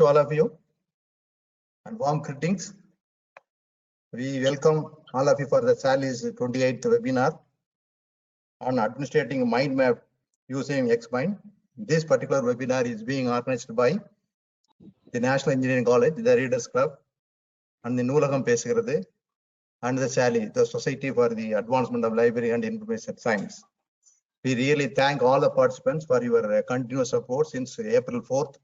to all of you and warm greetings. We welcome all of you for the SALI's 28th webinar on administrating mind map using XMind. This particular webinar is being organized by the National Engineering College, the Readers Club, and the Noolagam Pesugirathu, and the SALI, the Society for the Advancement of Library and Information Science. We really thank all the participants for your continuous support since April 4th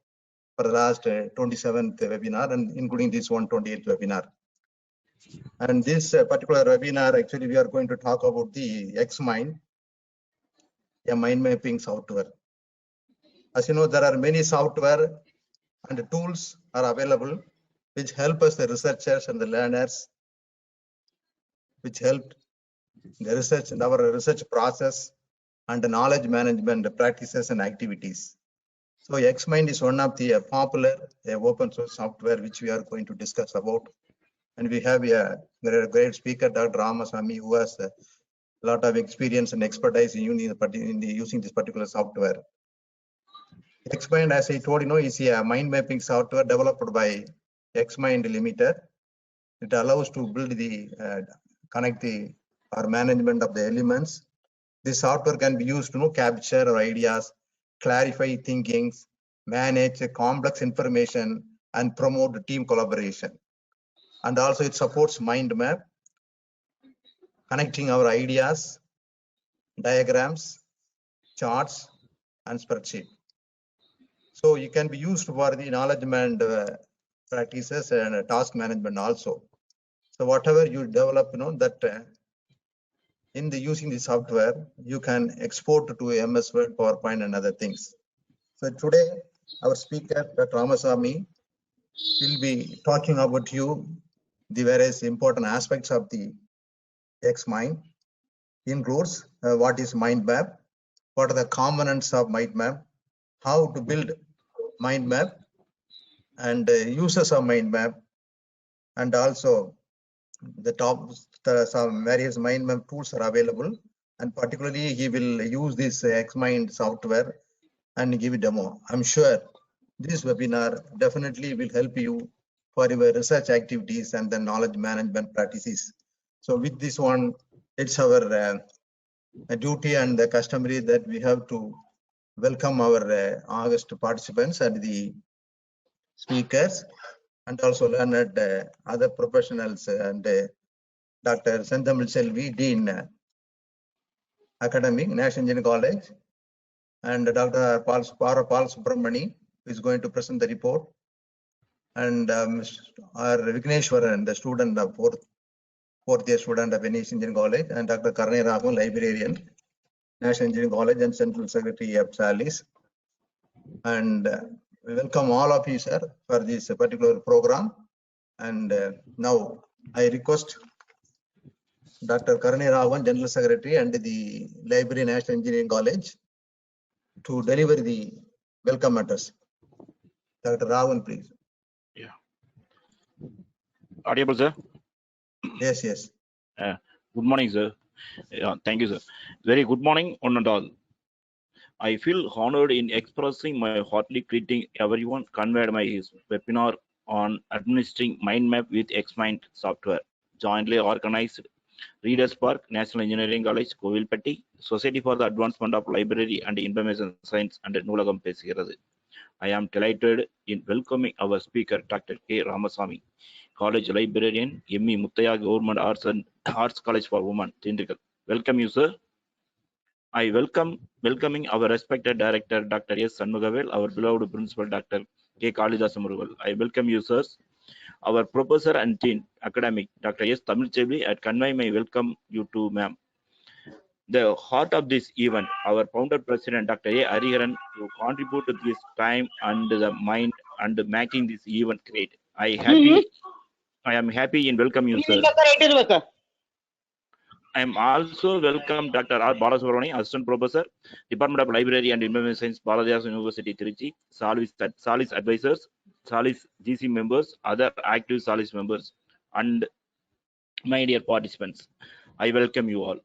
for the last 27th webinar and including this 128th webinar. And this particular webinar, actually, we are going to talk about the XMind, a mind mapping software. As you know, there are many software and tools are available which help us, the researchers and the learners, which help the research and our research process and the knowledge management practices and activities. So XMind is one of the popular open source software which we are going to discuss about. And we have a great speaker, Dr. Ramasamy, who has a lot of experience and expertise in using this particular software. XMind, as I told you, is a mind mapping software developed by XMind Limited. It allows to build the connect the or management of the elements. This software can be used to capture our ideas, clarify thinkings, manage complex information, and promote team collaboration. And also it supports mind map, connecting our ideas, diagrams, charts, and spreadsheet. So it can be used for the knowledge management practices and task management also. So whatever you develop, that in the using the software, you can export to MS Word, PowerPoint, and other things. So today, our speaker, Dr. Ramasamy, will be talking about you the various important aspects of the XMind. Includes what is mind map, what are the components of mind map, how to build mind map, and uses of mind map, and also some various mind map tools are available, and particularly he will use this XMind software and give a demo. I'm sure this webinar definitely will help you for your research activities and the knowledge management practices. So with this one, it's our duty and the customary that we have to welcome our August participants and the speakers, and also learned other professionals, and Dr. Senthamil Selvi, Dean Academic, National Engineering College, and Dr. Paul Subramani is going to present the report, and our Vigneshwaran, the student of fourth year student of National Engineering College, and Dr. Karne Raghavan, librarian, National Engineering College and Central Secretary of SALIS. And we welcome all of you, sir, for this particular program. And now I request Dr. Karne Raghavan, General Secretary and the Library, National Engineering College, to deliver the welcome address. Dr. Raghavan, please. Yeah. Audible, sir? Yes, yes. Good morning, sir. Thank you, sir. Very good morning, one and all. I feel honored in expressing my heartily greeting everyone conveyed my webinar on administering mind map with XMind software, jointly organized Readers Park, National Engineering College, Kovilpatti, Society for the Advancement of Library and Information Science, and Noolagam Pesugirathu. I am delighted in welcoming our speaker, Dr. K. Ramasamy, College Librarian, M.E. Muthaiya Government Arts College for Women, Tindikal. Welcome you, sir. I welcoming our respected director, Dr. S. Shanmugavel, our beloved principal, Dr. K. Kalidasa Murugal. I welcome you, sirs. Our professor and dean academic, Dr. S. Tamil Chevli, at convey my welcome you too, ma'am. The heart of this event, our founder president, Dr. A. Hariharan, who contributed this time and the mind and making this event great. I am happy in welcome you, sir. I am also welcome Dr. R. Balasubramani, Assistant Professor, Department of Library and Information Science, Balajas University, Trichy, SALIS advisors, SALIS GC members, other active SALIS members, and my dear participants. I welcome you all.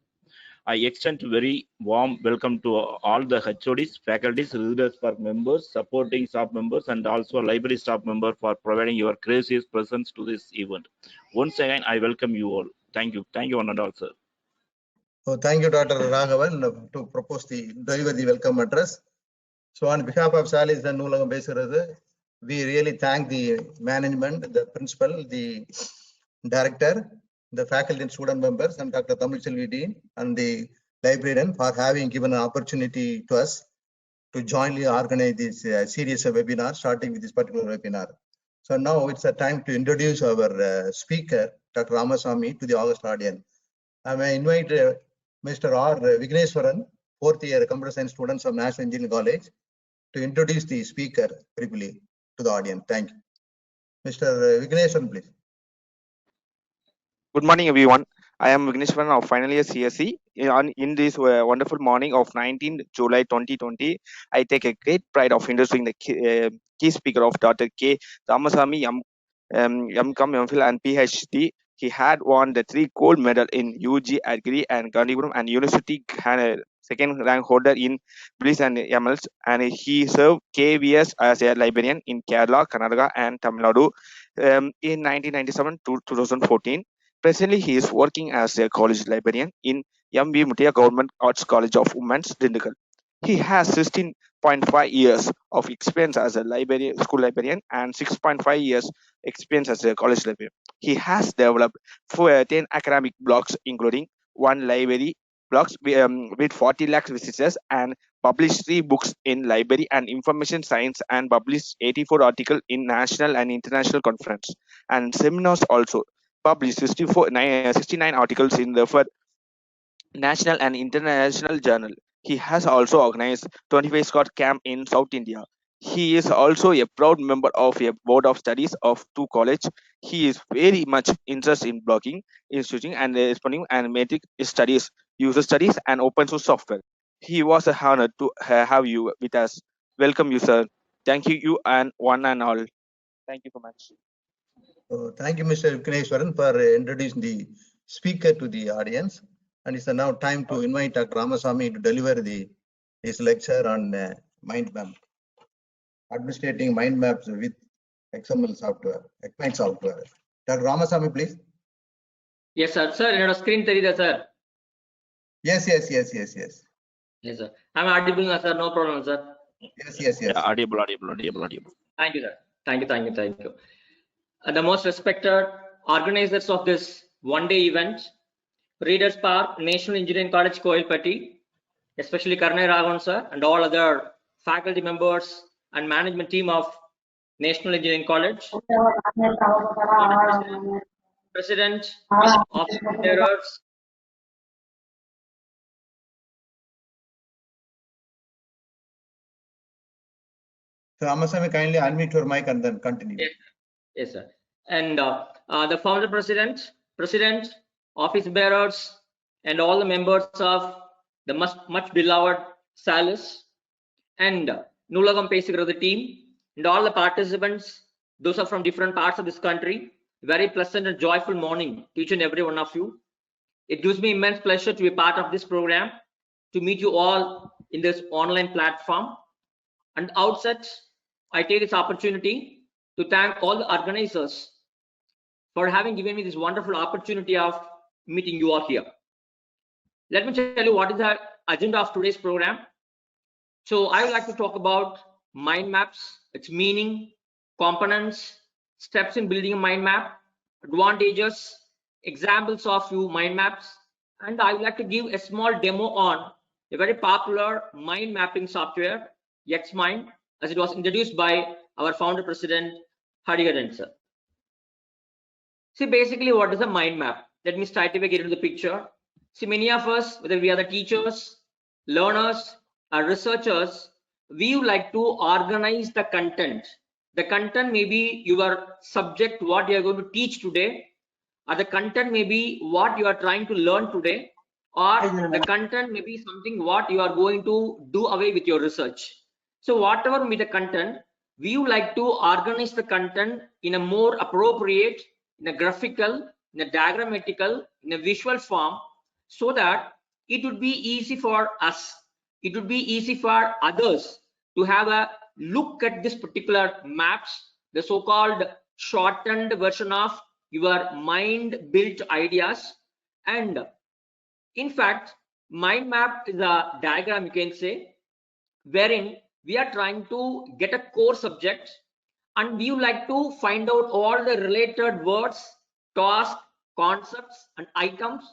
I extend a very warm welcome to all the HODs, faculties, readers, for members, supporting staff members, and also library staff member for providing your gracious presence to this event. Once again, I welcome you all. Thank you. Thank you, one and all, sir. So thank you, Dr. Raghavan, to propose deliver the welcome address. So on behalf of Salis and Nulagam Besarada, we really thank the management, the principal, the director, the faculty and student members, and Dr. Tamil Selvi Dean and the librarian for having given an opportunity to us to jointly organize this series of webinars, starting with this particular webinar. So now it's a time to introduce our speaker, Dr. Ramasamy, to the August audience. I may invite Mr. R. Vigneswaran, fourth year computer science students of National Engineering College, to introduce the speaker briefly to the audience. Thank you. Mr. Vigneswaran, please. Good morning, everyone. I am Vigneswaran of final year CSE. In this wonderful morning of 19 July 2020, I take a great pride of introducing the key speaker of Dr. K. Ramasamy, M.Com, MPhil, and PhD. He had won the 3 gold medal in UG Agri and Gandhipuram and University second rank holder in Bliss and MLs, and he served KVS as a librarian in Kerala, Karnataka, and Tamil Nadu in 1997 to 2014. Presently, he is working as a college librarian in M.V. Muttiah Government Arts College of Women's, Dindigul. He has 16.5 years of experience as a school librarian and 6.5 years experience as a college librarian. He has developed 10 academic blogs, including 1 library blogs with 40 lakh visitors, and published 3 books in library and information science, and published 84 articles in national and international conference and seminars. Also published 69 articles in the national and international journal. He has also organized 25 Scott Camp in South India. He is also a proud member of a board of studies of 2 college. He is very much interested in blogging, instituting, and responding and metric studies, user studies, and open source software. He was a honor to have you with us. Welcome you, sir. Thank you and one and all. Thank you so much. Thank you, Mr. Vigneswaran, for introducing the speaker to the audience. And it's now time to invite Dr. Ramasamy to deliver his lecture on mind map, administrating mind maps with XML software, XML software. Dr. Ramasamy, please. Yes, sir. Sir, your screen therida, sir. Yes. Yes, sir. I'm audible, sir. No problem, sir. Yes. Yeah, audible. Thank you, sir. Thank you. The most respected organizers of this one-day event, Readers Park, National Engineering College, Koilpatti, especially Karnai Raghavan, sir, and all other faculty members and management team of National Engineering College, President of Bearers, So, Ramasamy, kindly unmute your mic and then continue. Yes, sir. And the founder president, office bearers, and all the members of the much beloved Salis, and Nulagam Pesigara team, and all the participants, those are from different parts of this country. Very pleasant and joyful morning to each and every one of you. It gives me immense pleasure to be part of this program, to meet you all in this online platform. And outset, I take this opportunity to thank all the organizers for having given me this wonderful opportunity of meeting you all here. Let me tell you what is the agenda of today's program. So I would like to talk about mind maps, its meaning, components, steps in building a mind map, advantages, examples of few mind maps, and I would like to give a small demo on a very popular mind mapping software, XMind, as it was introduced by our founder president, Hariharan sir. See, basically, what is a mind map? Let me straight away get into the picture. See, many of us, whether we are the teachers, learners, or researchers, we would like to organize the content. The content may be your subject, what you are going to teach today, or the content may be what you are trying to learn today, or the content may be something what you are going to do away with your research. So whatever may be the content, we would like to organize the content in a more appropriate, in a graphical, in a diagrammatical, in a visual form, so that it would be easy for us, it would be easy for others to have a look at this particular maps, the so-called shortened version of your mind built ideas. And in fact, mind map is a diagram, you can say, wherein we are trying to get a core subject and we would like to find out all the related words, tasks, concepts and items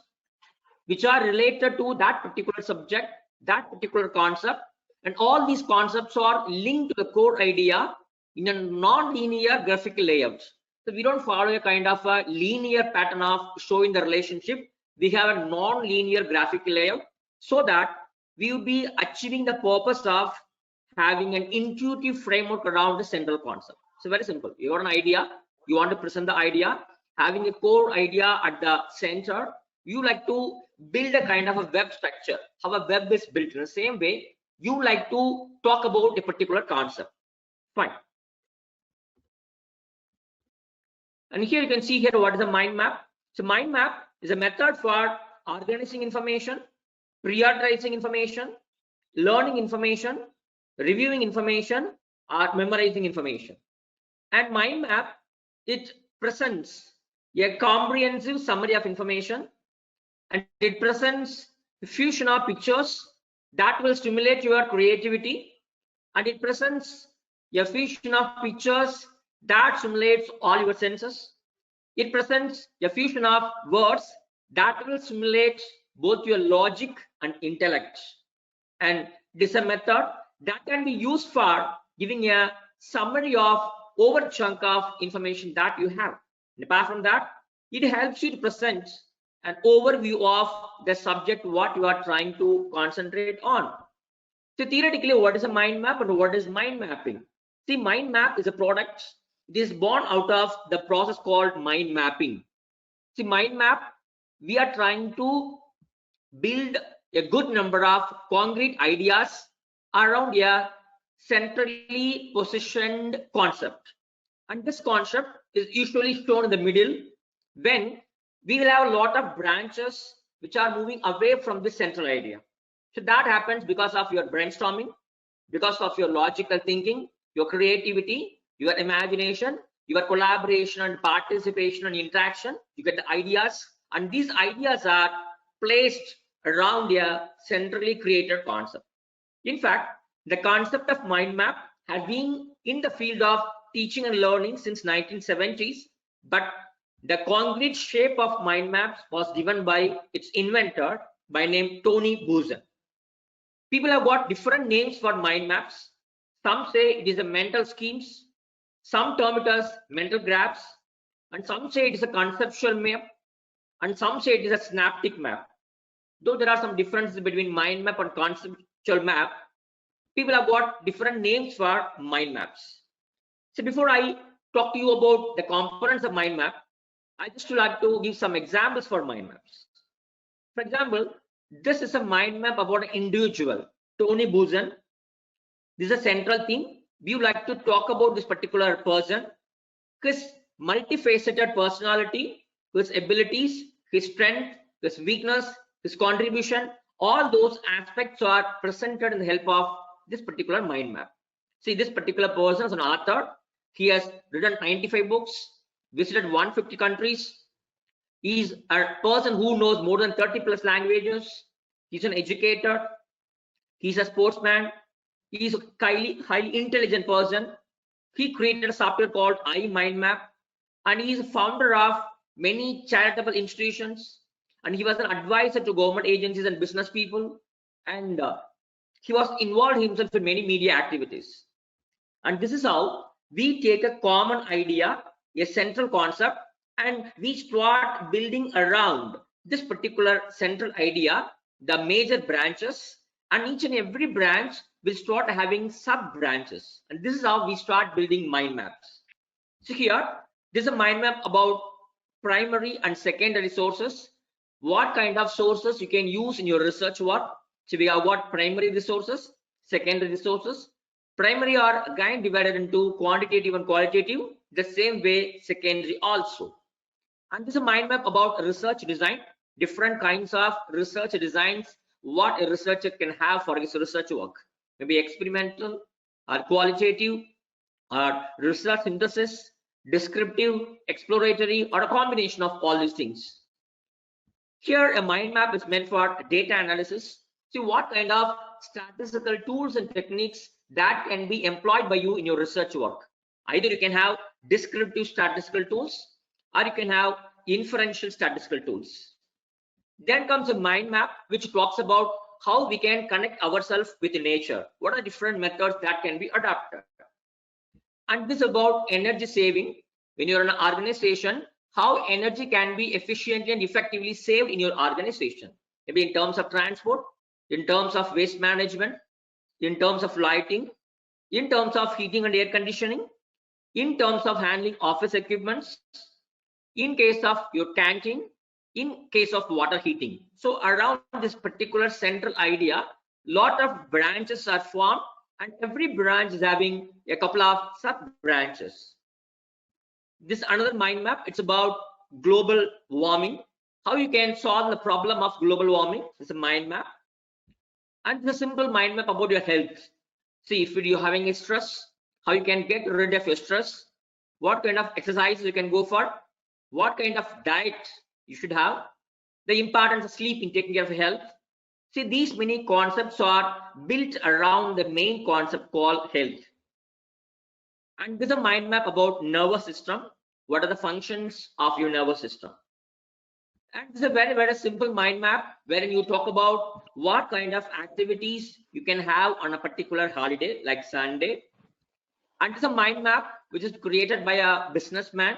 which are related to that particular subject, that particular concept, and all these concepts are linked to the core idea in a non-linear graphical layout. So we don't follow a kind of a linear pattern of showing the relationship. We have a non-linear graphical layout so that we will be achieving the purpose of having an intuitive framework around the central concept. So very simple. You got an idea, you want to present the idea, having a core idea at the center. You like to build a kind of a web structure, how a web is built. In the same way, you like to talk about a particular concept. Fine. And here you can see here what is a mind map. So mind map is a method for organizing information, prioritizing information, learning information, reviewing information, or memorizing information. And mind map, it presents a comprehensive summary of information, and it presents a fusion of pictures that will stimulate your creativity, and it presents a fusion of pictures that stimulates all your senses. It presents a fusion of words that will stimulate both your logic and intellect. And this is a method that can be used for giving a summary of over chunk of information that you have. And apart from that, it helps you to present an overview of the subject what you are trying to concentrate on. So theoretically, what is a mind map and what is mind mapping? See, mind map is a product. It is born out of the process called mind mapping. See, mind map, we are trying to build a good number of concrete ideas around a centrally positioned concept. And this concept is usually shown in the middle when we will have a lot of branches which are moving away from the central idea. So that happens because of your brainstorming, because of your logical thinking, your creativity, your imagination, your collaboration and participation and interaction. You get the ideas, and these ideas are placed around a centrally created concept. In fact, the concept of mind map has been in the field of teaching and learning since 1970s, but the concrete shape of mind maps was given by its inventor by name Tony Buzan. People have got different names for mind maps. Some say it is a mental schemes, some term it as mental graphs, and some say it is a conceptual map, and some say it is a synaptic map. Though there are some differences between mind map and conceptual map, people have got different names for mind maps. So before I talk to you about the components of mind map, I just would like to give some examples for mind maps. For example, this is a mind map about an individual, Tony Buzan. This is a central theme. We would like to talk about this particular person, his multifaceted personality, his abilities, his strength, his weakness, his contribution. All those aspects are presented in the help of this particular mind map. See, this particular person is an author. He has written 95 books, visited 150 countries. He is a person who knows more than 30+ languages. He's an educator. He's a sportsman. He's a highly intelligent person. He created a software called iMindMap, and he is a founder of many charitable institutions, and he was an advisor to government agencies and business people, and he was involved himself in many media activities. And this is how we take a common idea, a central concept, and we start building around this particular central idea the major branches, and each and every branch will start having sub branches, and this is how we start building mind maps. So here, this is a mind map about primary and secondary sources, what kind of sources you can use in your research work. So we have got primary resources, secondary resources. Primary are again divided into quantitative and qualitative, the same way secondary also. And this is a mind map about research design, different kinds of research designs what a researcher can have for his research work. Maybe experimental or qualitative or research synthesis, descriptive, exploratory, or a combination of all these things. Here, a mind map is meant for data analysis. See what kind of statistical tools and techniques that can be employed by you in your research work. Either you can have descriptive statistical tools or you can have inferential statistical tools. Then comes a mind map, which talks about how we can connect ourselves with nature. What are different methods that can be adopted? And this is about energy saving. When you're in an organization, how energy can be efficiently and effectively saved in your organization. Maybe in terms of transport, in terms of waste management, in terms of lighting, in terms of heating and air conditioning, in terms of handling office equipments, in case of your tanking, in case of water heating. So around this particular central idea, lot of branches are formed, and every branch is having a couple of sub branches. This another mind map. It's about global warming, how you can solve the problem of global warming. It's a mind map. And the simple mind map about your health. See, if you're having a stress, how you can get rid of your stress, what kind of exercise you can go for, what kind of diet you should have, the importance of sleep in taking care of your health. See, these many concepts are built around the main concept called health. And this is a mind map about nervous system. What are the functions of your nervous system? And this is a very, very simple mind map wherein you talk about what kind of activities you can have on a particular holiday, like Sunday. And it's a mind map which is created by a businessman.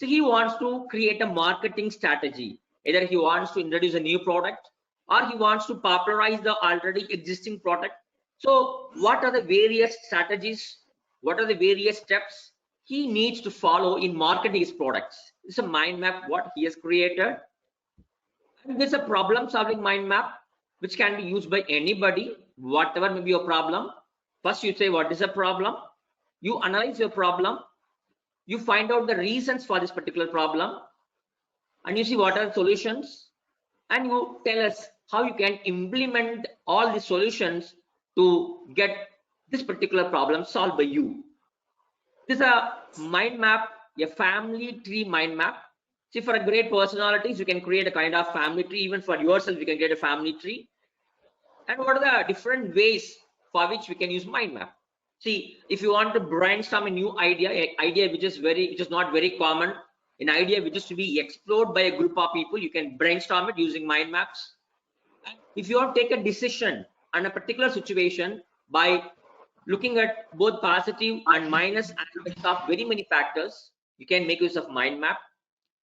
So he wants to create a marketing strategy. Either he wants to introduce a new product or he wants to popularize the already existing product. So what are the various strategies? What are the various steps he needs to follow in marketing his products? It's a mind map what he has created. And there's a problem solving mind map which can be used by anybody, whatever may be your problem. First you say what is a problem, you analyze your problem, you find out the reasons for this particular problem, and you see what are the solutions, and you tell us how you can implement all the solutions to get this particular problem solved by you. This is a mind map, a family tree mind map. See, for a great personalities, you can create a kind of family tree. Even for yourself, you can create a family tree. And what are the different ways for which we can use mind map? See, if you want to brainstorm a new idea, an idea which is not very common, an idea which is to be explored by a group of people, you can brainstorm it using mind maps. If you want to take a decision on a particular situation by looking at both positive and minus aspects of very many factors, you can make use of mind map.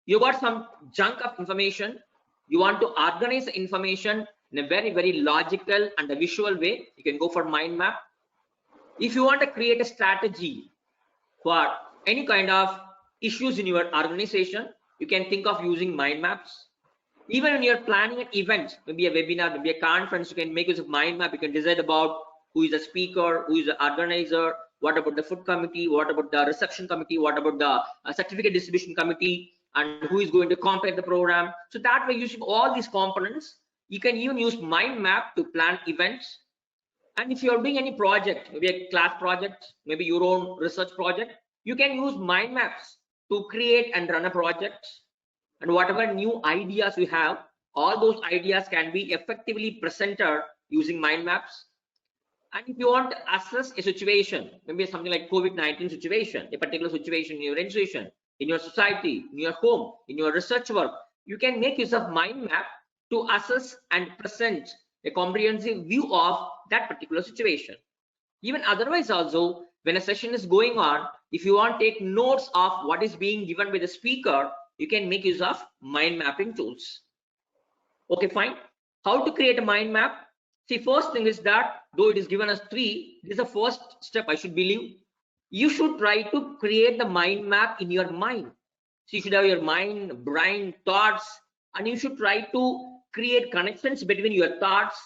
You got some junk of information, you want to organize the information in a very, very logical and a visual way, you can go for mind map. If you want to create a strategy for any kind of issues in your organization, you can think of using mind maps. Even when you're planning an event, maybe a webinar, maybe a conference, you can make use of mind map. You can decide about who is the speaker, who is the organizer, what about the food committee, what about the reception committee, what about the certificate distribution committee, and who is going to complete the program. So that way, using all these components, you can even use mind map to plan events. And if you're doing any project, maybe a class project, maybe your own research project, you can use mind maps to create and run a project. And whatever new ideas you have, all those ideas can be effectively presented using mind maps. And if you want to assess a situation, maybe something like COVID-19 situation, a particular situation in your institution, in your society, in your home, in your research work, you can make use of mind map to assess and present a comprehensive view of that particular situation. Even otherwise also, when a session is going on, if you want to take notes of what is being given by the speaker, you can make use of mind mapping tools. Okay, fine. How to create a mind map? See, first thing is that though it is given as 3, this is the first step I should believe. You should try to create the mind map in your mind. So you should have your mind, brain, thoughts, and you should try to create connections between your thoughts.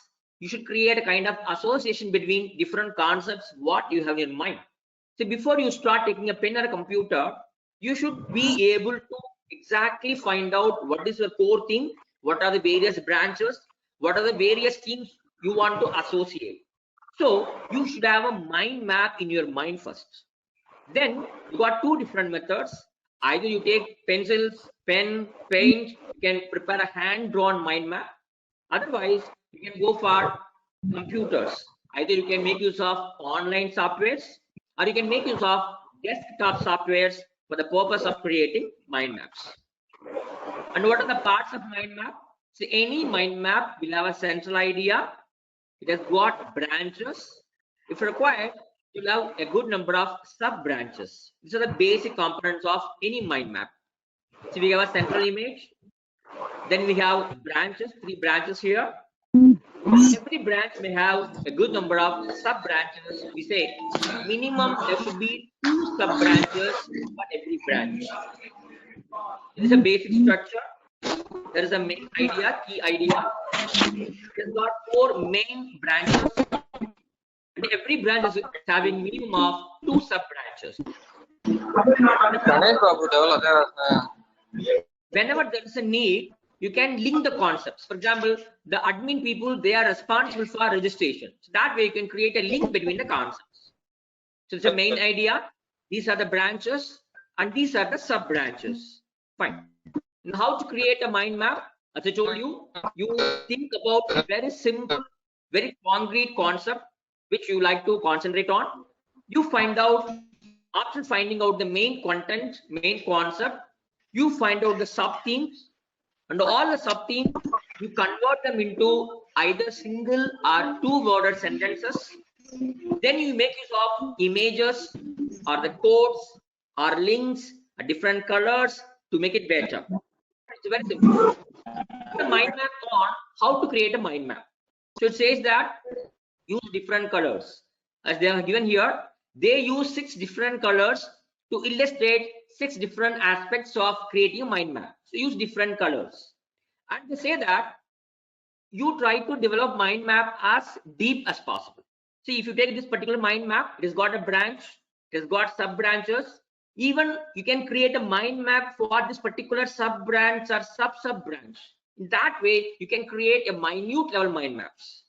You should create a kind of association between different concepts, what you have in your mind. So before you start taking a pen or a computer, you should be able to exactly find out what is your core thing, what are the various branches, what are the various teams you want to associate. So you should have a mind map in your mind first. Then you got two different methods. Either you take pencils, pen, paint, you can prepare a hand-drawn mind map. Otherwise, you can go for computers. Either you can make use of online softwares or you can make use of desktop softwares for the purpose of creating mind maps. And what are the parts of mind map? So any mind map will have a central idea. It has got branches. If required, you'll have a good number of sub branches. These are the basic components of any mind map. So we have a central image. Then we have branches, 3 branches here. Every branch may have a good number of sub branches. We say minimum there should be 2 sub branches for every branch. This is a basic structure. There is a main idea, key idea. It has got 4 main branches. And every branch is having minimum of 2 sub branches. Whenever there is a need, you can link the concepts. For example, the admin people, they are responsible for registration. So that way you can create a link between the concepts. So it's a main idea. These are the branches and these are the sub branches. Fine. Now how to create a mind map? As I told you, you think about a very simple, very concrete concept which you like to concentrate on. You find out, after finding out the main content, main concept, you find out the sub themes, and all the sub themes you convert them into either single or 2-worded sentences. Then you make use of images or the codes or links or different colors to make it better. It's very simple. The mind map on how to create a mind map. So it says that use different colors. As they are given here, they use 6 different colors to illustrate 6 different aspects of creating a mind map. So use different colors. And they say that you try to develop mind map as deep as possible. See, if you take this particular mind map, it has got a branch, it has got sub branches. Even you can create a mind map for this particular sub branch or sub branch. In that way, you can create a minute level mind maps.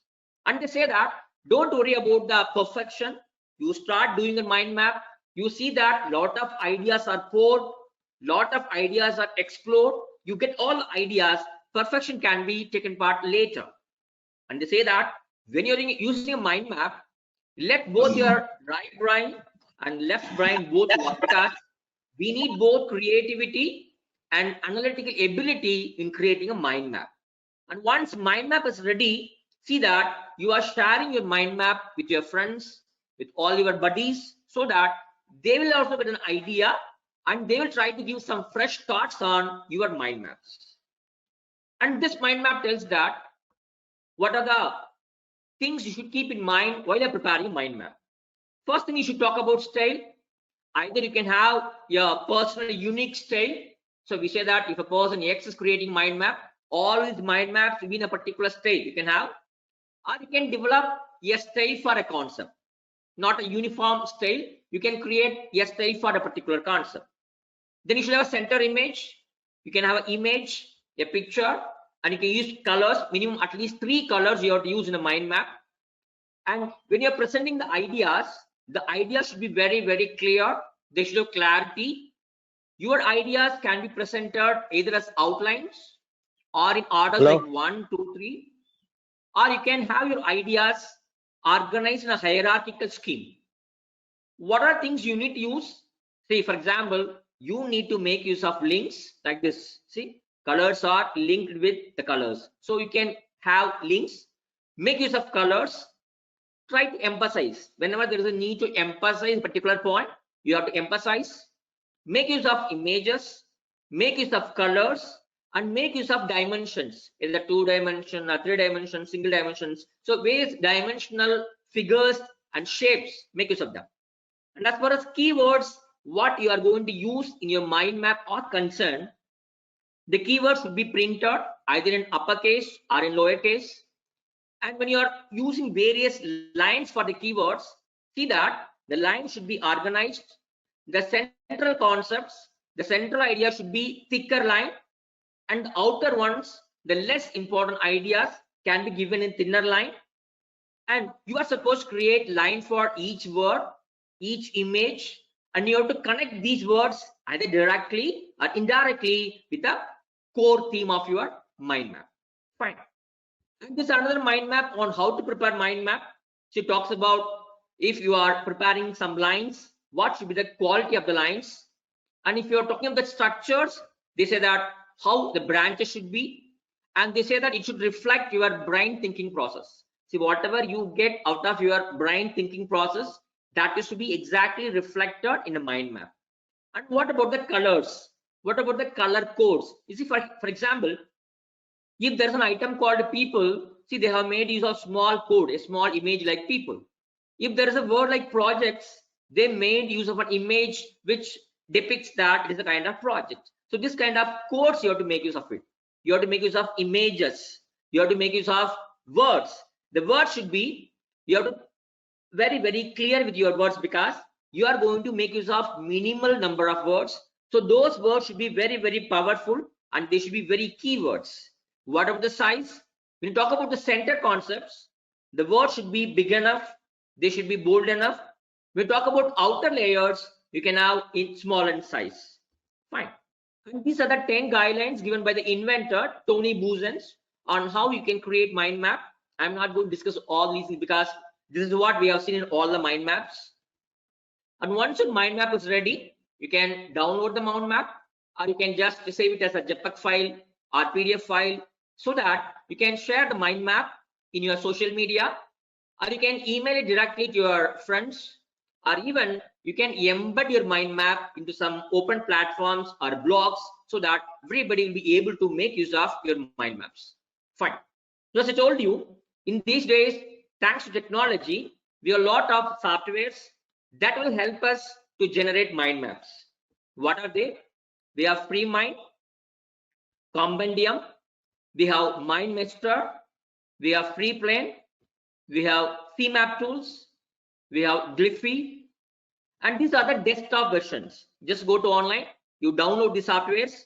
And they say that don't worry about the perfection. You start doing a mind map, you see that lot of ideas are poured, lot of ideas are explored. You get all ideas. Perfection can be taken part later. And they say that when you're using a mind map, let both your right brain and left brain both work, because we need both creativity and analytical ability in creating a mind map. And once mind map is ready, see that you are sharing your mind map with your friends, with all your buddies, so that they will also get an idea and they will try to give some fresh thoughts on your mind maps. And this mind map tells that what are the things you should keep in mind while you're preparing a mind map. First thing, you should talk about style. Either you can have your personal unique style. So we say that if a person X is creating mind map, all his mind maps will be in a particular style you can have, or you can develop a style for a concept, not a uniform style. You can create a style for a particular concept. Then you should have a center image. You can have an image, a picture, and you can use colors. Minimum at least 3 colors you have to use in a mind map. And when you're presenting the ideas should be very, very clear. They should have clarity. Your ideas can be presented either as outlines or in orders like 1, 2, 3, or you can have your ideas organized in a hierarchical scheme. What are things you need to use? Say, for example, you need to make use of links like this. See, colors are linked with the colors. So you can have links, make use of colors, try to emphasize. Whenever there is a need to emphasize a particular point, you have to emphasize, make use of images, make use of colors, and make use of dimensions, either 2-dimension or 3-dimension, single dimensions. So various dimensional figures and shapes, make use of them. And as far as keywords, what you are going to use in your mind map are concerned, the keywords should be printed either in uppercase or in lowercase. And when you are using various lines for the keywords, see that the line should be organized. The central concepts, the central idea should be thicker line, and the outer ones, the less important ideas, can be given in thinner line, and you are supposed to create line for each word, each image, and you have to connect these words either directly or indirectly with the core theme of your mind map. Fine. And this is another mind map on how to prepare mind map. So it talks about if you are preparing some lines, what should be the quality of the lines, and if you are talking about the structures, they say that how the branches should be, and they say that it should reflect your brain thinking process. See, whatever you get out of your brain thinking process, that is to be exactly reflected in a mind map. And what about the colors? What about the color codes? You see, for example, if there's an item called people, see, they have made use of small code, a small image like people. If there is a word like projects, they made use of an image which depicts that it is a kind of project. So this kind of codes, you have to make use of it. You have to make use of images. You have to make use of words. The word should be, you have to very, very clear with your words, because you are going to make use of minimal number of words. So those words should be very, very powerful, and they should be very keywords. What about the size? When you talk about the center concepts, the words should be big enough, they should be bold enough. When you talk about outer layers, you can have in small in size. Fine. And these are the 10 guidelines given by the inventor Tony Buzan on how you can create mind map. I'm not going to discuss all these things because this is what we have seen in all the mind maps. And once your mind map is ready, you can download the mind map, or you can just save it as a JPEG file or PDF file, so that you can share the mind map in your social media, or you can email it directly to your friends, or even you can embed your mind map into some open platforms or blogs, so that everybody will be able to make use of your mind maps. Fine. So as I told you, in these days, thanks to technology, we have a lot of softwares that will help us to generate mind maps. What are they? We have FreeMind, Compendium, we have MindMaster, we have FreePlane, we have CMap tools, we have Glyphy, and these are the desktop versions. Just go to online, you download the softwares,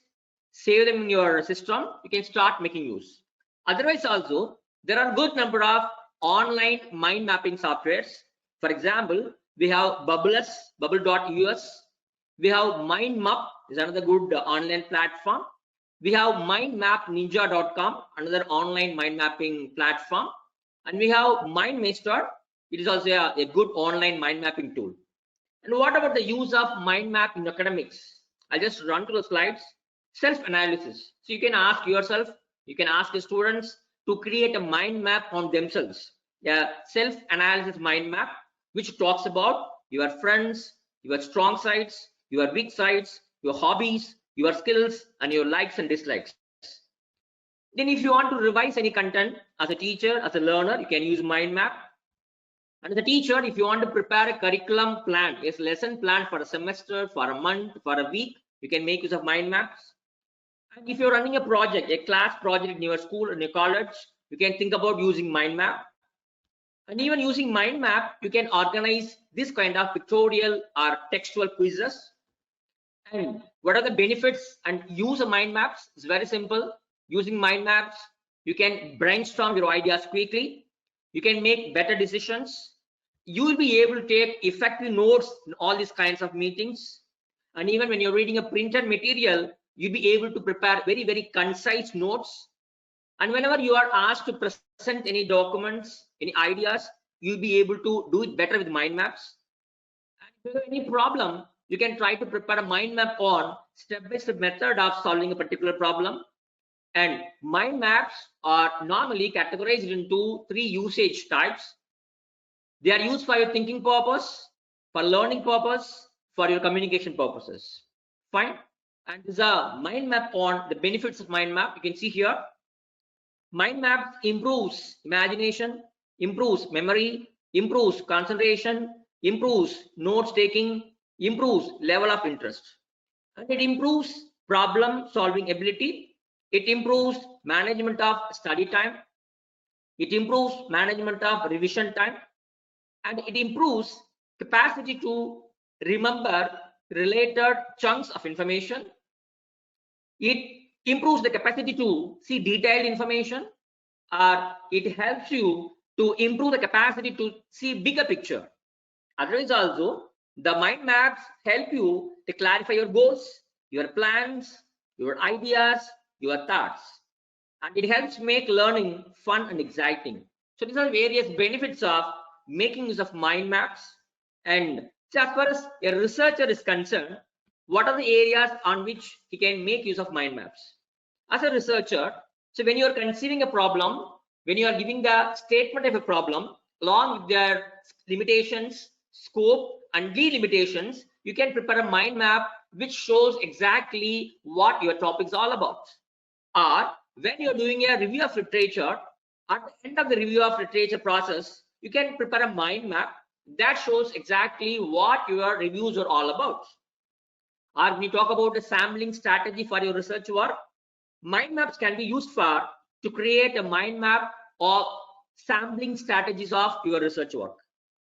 save them in your system, you can start making use. Otherwise also, there are a good number of online mind mapping softwares. For example, we have Bubble.us, we have MindMap, is another good online platform. We have mindmapninja.com, another online mind mapping platform, and we have MindMaster. It is also a good online mind mapping tool. And what about the use of mind map in academics? I'll just run through the slides. Self-analysis. So you can ask yourself, you can ask the students to create a mind map on themselves. A self-analysis mind map, which talks about your friends, your strong sides, your weak sides, your hobbies, your skills, and your likes and dislikes. Then if you want to revise any content as a teacher, as a learner, you can use mind map. And as a teacher, if you want to prepare a curriculum plan, a lesson plan for a semester, for a month, for a week, you can make use of mind maps. And if you're running a project, a class project in your school, in your college, you can think about using mind map. And even using mind map, you can organize this kind of pictorial or textual quizzes. And what are the benefits and use of mind maps? It's very simple. Using mind maps, you can brainstorm your ideas quickly. You can make better decisions. You will be able to take effective notes in all these kinds of meetings. And even when you're reading a printed material, you'll be able to prepare very, very concise notes. And whenever you are asked to present any documents, any ideas, you'll be able to do it better with mind maps. And if you have any problem, you can try to prepare a mind map on step-by-step method of solving a particular problem. And mind maps are normally categorized into 3 usage types. They are used for your thinking purpose, for learning purpose, for your communication purposes. Fine. And this is a mind map on the benefits of mind map. You can see here, mind map improves imagination, improves memory, improves concentration, improves notes taking, improves level of interest, and it improves problem solving ability. It improves management of study time. It improves management of revision time, and it improves capacity to remember related chunks of information. It improves the capacity to see detailed information, it helps you to improve the capacity to see bigger picture. Otherwise also, the mind maps help you to clarify your goals, your plans, your ideas, your thoughts, and it helps make learning fun and exciting. So these are various benefits of making use of mind maps. And so as far as a researcher is concerned, what are the areas on which he can make use of mind maps? As a researcher, so when you are conceiving a problem, when you are giving the statement of a problem along with their limitations, scope, and delimitations, you can prepare a mind map which shows exactly what your topic is all about. Or when you're doing a review of literature, at the end of the review of literature process, you can prepare a mind map that shows exactly what your reviews are all about. Or when you talk about a sampling strategy for your research work, mind maps can be used for to create a mind map of sampling strategies of your research work.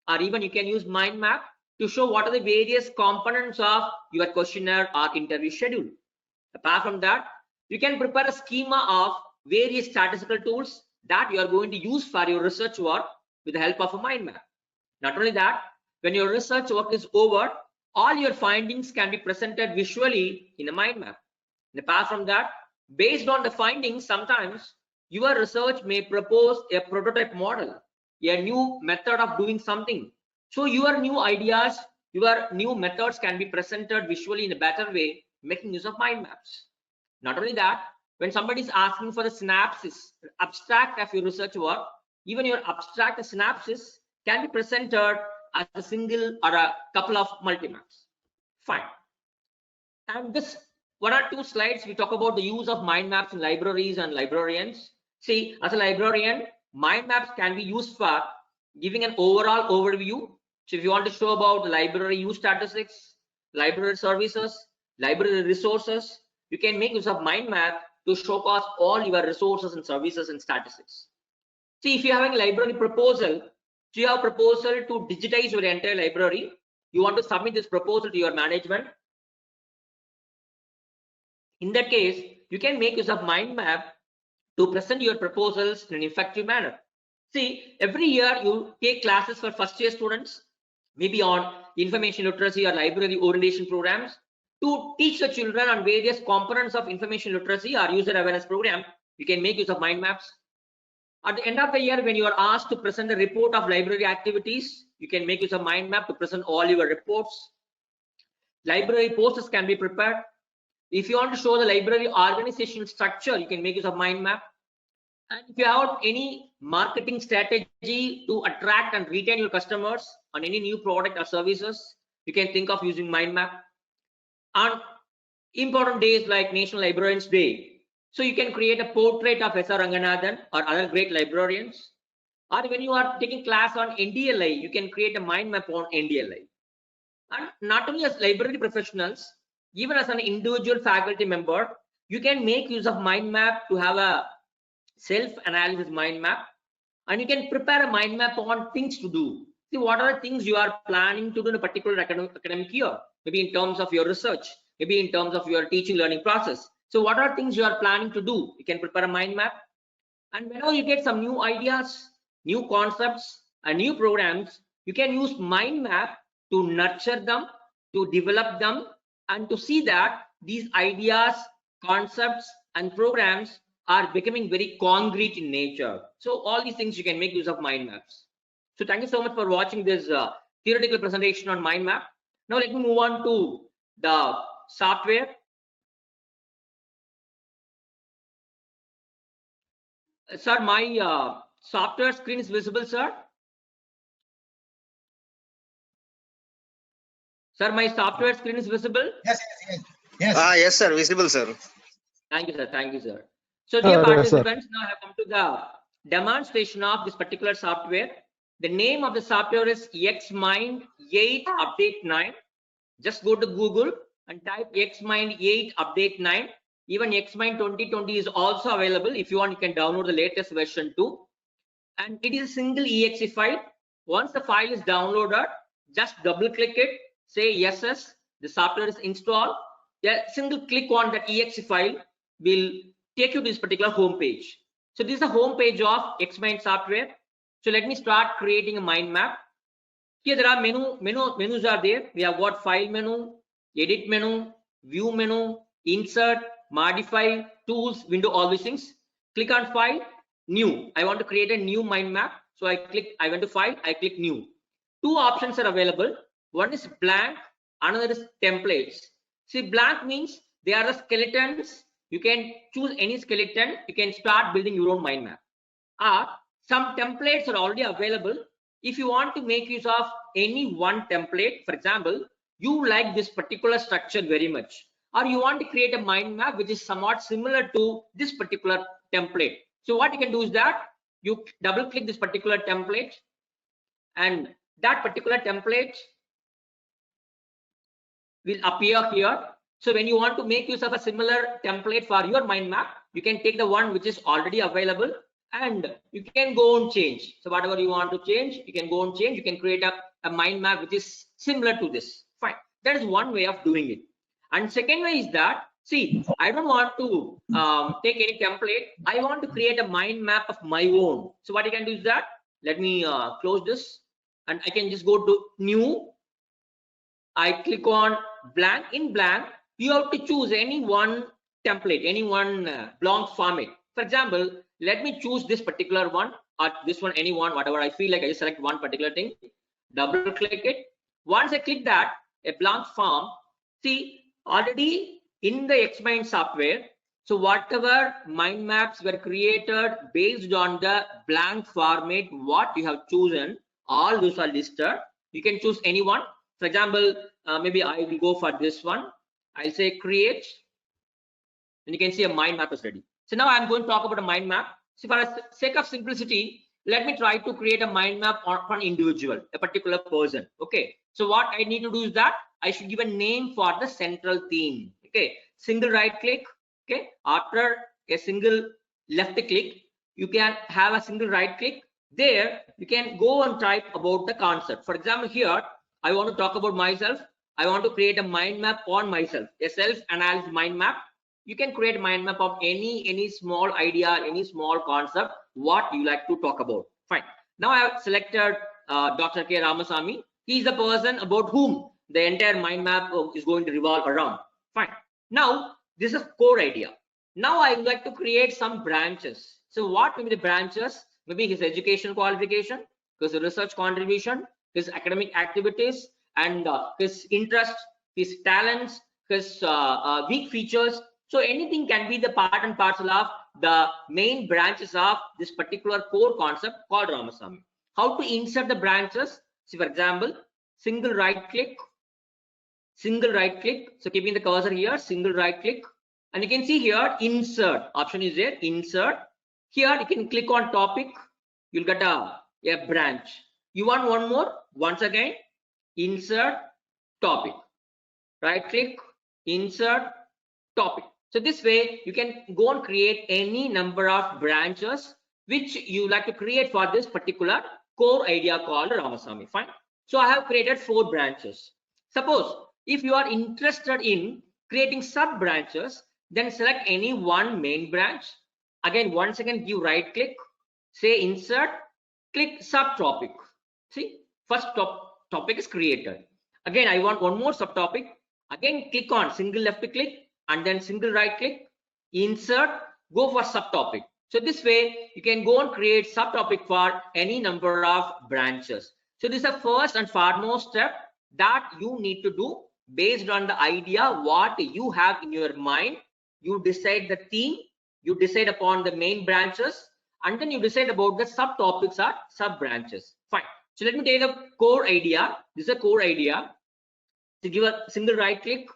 Or even you can use mind map to show what are the various components of your questionnaire or interview schedule. Apart from that, you can prepare a schema of various statistical tools that you are going to use for your research work with the help of a mind map. Not only that, when your research work is over, all your findings can be presented visually in a mind map. And apart from that, based on the findings, sometimes your research may propose a prototype model, a new method of doing something. So your new ideas, your new methods can be presented visually in a better way, making use of mind maps. Not only that, when somebody is asking for the synopsis, abstract of your research work, even your abstract synopsis can be presented as a single or a couple of multi-maps. Fine. And this 1 or 2 slides, we talk about the use of mind maps in libraries and librarians. See, as a librarian, mind maps can be used for giving an overall overview. So if you want to show about library use statistics, library services, library resources, you can make use of mind map to showcase all your resources and services and statistics. See, if you have a library proposal, so you have a proposal to digitize your entire library, you want to submit this proposal to your management. In that case, you can make use of mind map to present your proposals in an effective manner. See, every year you take classes for first year students, maybe on information literacy or library orientation programs, to teach the children on various components of information literacy or user awareness program. You can make use of mind maps. At the end of the year, when you are asked to present a report of library activities, you can make use of mind map to present all your reports. Library posters can be prepared. If you want to show the library organizational structure, you can make use of mind map. And if you have any marketing strategy to attract and retain your customers on any new product or services, you can think of using mind map. On important days like National Librarians Day, so you can create a portrait of S.R. Ranganathan or other great librarians. Or when you are taking class on NDLI, you can create a mind map on NDLI. And not only as library professionals, even as an individual faculty member, you can make use of mind map to have a self-analysis mind map, and you can prepare a mind map on things to do. See, what are the things you are planning to do in a particular academic year, maybe in terms of your research, maybe in terms of your teaching learning process. So what are things you are planning to do? You can prepare a mind map. And whenever you get some new ideas, new concepts, and new programs, you can use mind map to nurture them, to develop them, and to see that these ideas, concepts, and programs are becoming very concrete in nature. So all these things you can make use of mind maps. So thank you so much for watching this theoretical presentation on mind map. Now let me move on to the software. Sir, my software screen is visible, sir. Sir, my software screen is visible. Yes. Yes, sir. Visible, sir. Thank you, sir. Thank you, sir. So, dear participants, now I have come to the demonstration of this particular software. The name of the software is XMind 8 Update 9. Just go to Google and type XMind 8 Update 9. Even XMind 2020 is also available. If you want, you can download the latest version too. And it is a single exe file. Once the file is downloaded, just double click it, say yes, the software is installed. A single click on that exe file will take you to this particular home page. So this is the home page of Xmind software. So let me start creating a mind map. Here there are menus are there. We have got file menu, edit menu, view menu, insert, modify, tools, window, all these things. Click on file, new. I want to create a new mind map. So I went to file, I click new. Two options are available. One is blank, another is templates. See, blank means they are the skeletons. You can choose any skeleton. You can start building your own mind map. Some templates are already available. If you want to make use of any one template, for example, you like this particular structure very much, or you want to create a mind map which is somewhat similar to this particular template. So what you can do is that you double click this particular template, and that particular template will appear here. So when you want to make use of a similar template for your mind map, you can take the one which is already available and you can go and change. So whatever you want to change, you can go and change. You can create a mind map which is similar to this. Fine. That is one way of doing it. And second way is that, see, I don't want to take any template. I want to create a mind map of my own. So what you can do is that, let me close this, and I can just go to new. I click on blank. In blank, you have to choose any one template, any one blank format. For example, let me choose this particular one, or this one, any one, whatever I feel like. I just select one particular thing, double click it. Once I click that, a blank form, see, already in the Xmind software, so whatever mind maps were created based on the blank format, what you have chosen, all those are listed. You can choose any one. For example, maybe I will go for this one. I'll say create, and you can see a mind map is ready. So now I'm going to talk about a mind map. So for the sake of simplicity, let me try to create a mind map on an individual, a particular person. Okay. So what I need to do is that I should give a name for the central theme. Okay. Single right click. Okay. After a single left click, you can have a single right click. There you can go and type about the concept. For example, here I want to talk about myself. I want to create a mind map on myself, a self-analysis mind map. You can create a mind map of any small idea, any small concept, what you like to talk about. Fine. Now I have selected Dr. K. Ramasamy. He is the person about whom the entire mind map is going to revolve around. Fine. Now this is core idea. Now I would like to create some branches. So what may be the branches? Maybe his education qualification, his research contribution, his academic activities, and his interest, his talents, his weak features. So anything can be the part and parcel of the main branches of this particular core concept called Ramasamy. How to insert the branches? See, for example, single right click. So keeping the cursor here, single right click, and you can see here insert option is there. Insert. Here you can click on topic. You'll get a branch. You want one more? Once again, insert topic. Right click, insert topic. So this way you can go and create any number of branches which you like to create for this particular core idea called Ramasamy. Fine. So I have created 4 branches. Suppose if you are interested in creating sub branches, then select any one main branch. Again, once again, give right click, say insert, click subtopic. See, first topic is created. Again, I want one more subtopic. Again, click on single left click and then single right click, insert, go for subtopic. So this way you can go and create subtopic for any number of branches. So this is the first and foremost step that you need to do based on the idea what you have in your mind. You decide the theme, you decide upon the main branches, and then you decide about the subtopics or sub branches. Fine. So let me take the core idea. This is a core idea. To give a single right click,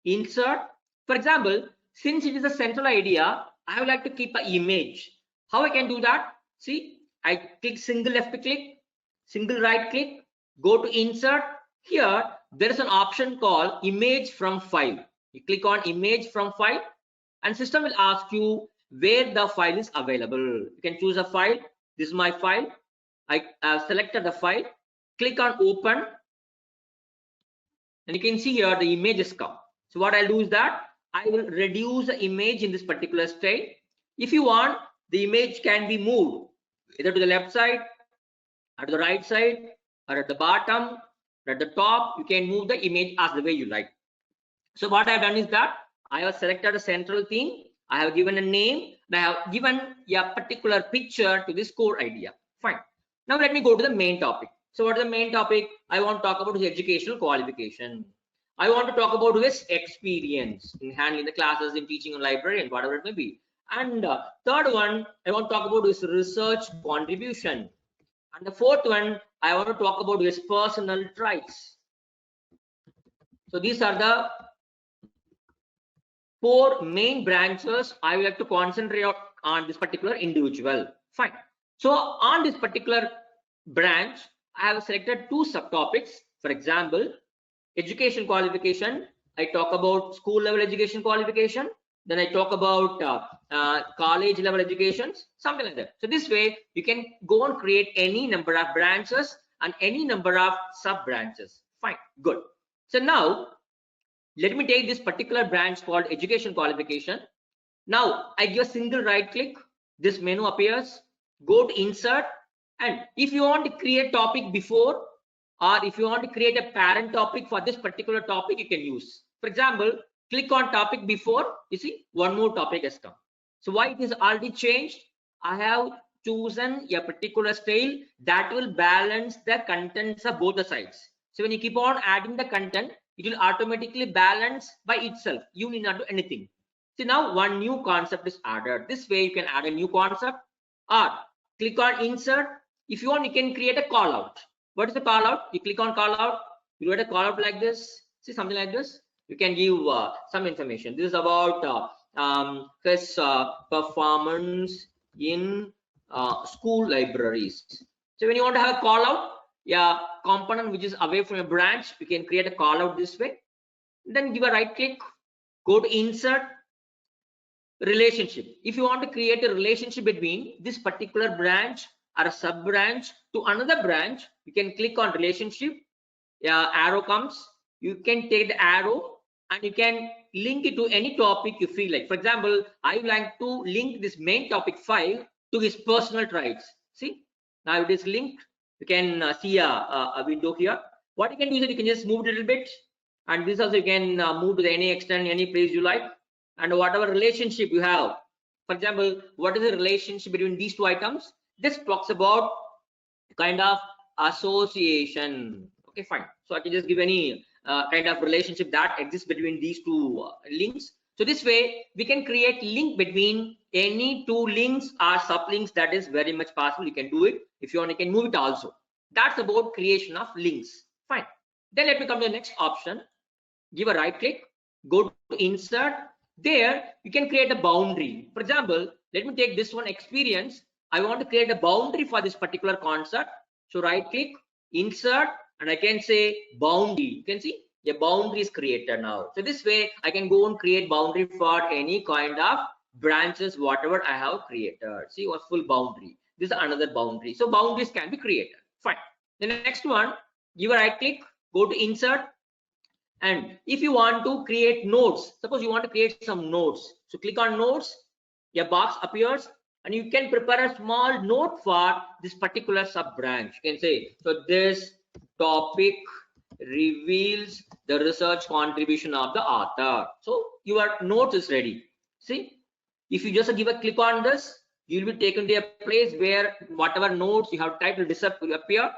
insert. For example, since it is a central idea, I would like to keep an image. How I can do that? See, I click single left click, single right click, go to insert. Here there is an option called image from file. You click on image from file and system will ask you where the file is available. You can choose a file. This is my file. I have selected the file, click on open, and you can see here the images come. So what I'll do is that I will reduce the image in this particular state. If you want, the image can be moved either to the left side, or to the right side, or at the bottom, or at the top. You can move the image as the way you like. So what I have done is that I have selected a central theme. I have given a name, and I have given a particular picture to this core idea. Fine. Now let me go to the main topic. So what is the main topic? I want to talk about is educational qualification. I want to talk about this experience in handling the classes, in teaching in library, and whatever it may be. And third one, I want to talk about this research contribution. And the fourth one, I want to talk about this personal traits. So these are the 4 main branches I would like to concentrate on this particular individual. Fine. So on this particular branch, I have selected 2 subtopics. For example, education qualification. I talk about school level education qualification. Then I talk about college level educations, something like that. So this way you can go and create any number of branches and any number of sub branches. Fine, good. So now let me take this particular branch called education qualification. Now I give a single right click. This menu appears. Go to insert, and if you want to create topic before, or if you want to create a parent topic for this particular topic, you can use. For example, click on topic before, you see one more topic has come. So why it is already changed? I have chosen a particular style that will balance the contents of both the sides. So when you keep on adding the content, it will automatically balance by itself. You need not do anything. So now one new concept is added. This way you can add a new concept, or click on insert. If you want, you can create a call out. What is the call out? You click on call out. You write a call out like this. See, something like this. You can give some information. This is about his performance in school libraries. So when you want to have a call out, yeah, component which is away from a branch, you can create a call out this way. Then give a right click, go to insert, relationship. If you want to create a relationship between this particular branch or a sub branch to another branch, you can click on relationship. Arrow comes. You can take the arrow and you can link it to any topic you feel like. For example, I would like to link this main topic file to his personal traits. See, now it is linked. You can see a window here. What you can do is that you can just move it a little bit, and this also you can move to any extent, any place you like, and whatever relationship you have. For example, what is the relationship between these 2 items? This talks about kind of association. Okay, fine. So I can just give any kind of relationship that exists between these 2 links. So this way we can create link between any 2 links or sublinks. That is very much possible. You can do it. If you want, you can move it also. That's about creation of links. Fine. Then let me come to the next option. Give a right click, go to insert. There you can create a boundary. For example, let me take this one, experience. I want to create a boundary for this particular concept. So right click, insert, and I can say boundary. You can see a boundary is created now. So this way I can go and create boundary for any kind of branches, whatever I have created. See, a full boundary. This is another boundary. So boundaries can be created. Fine. The next one, give a right click, go to insert. And if you want to create nodes, suppose you want to create some nodes. So click on nodes, a box appears, and you can prepare a small note for this particular sub branch. You can say, so this topic reveals the research contribution of the author. So your note is ready. See, if you just give a click on this, you will be taken to a place where whatever notes you have typed will appear.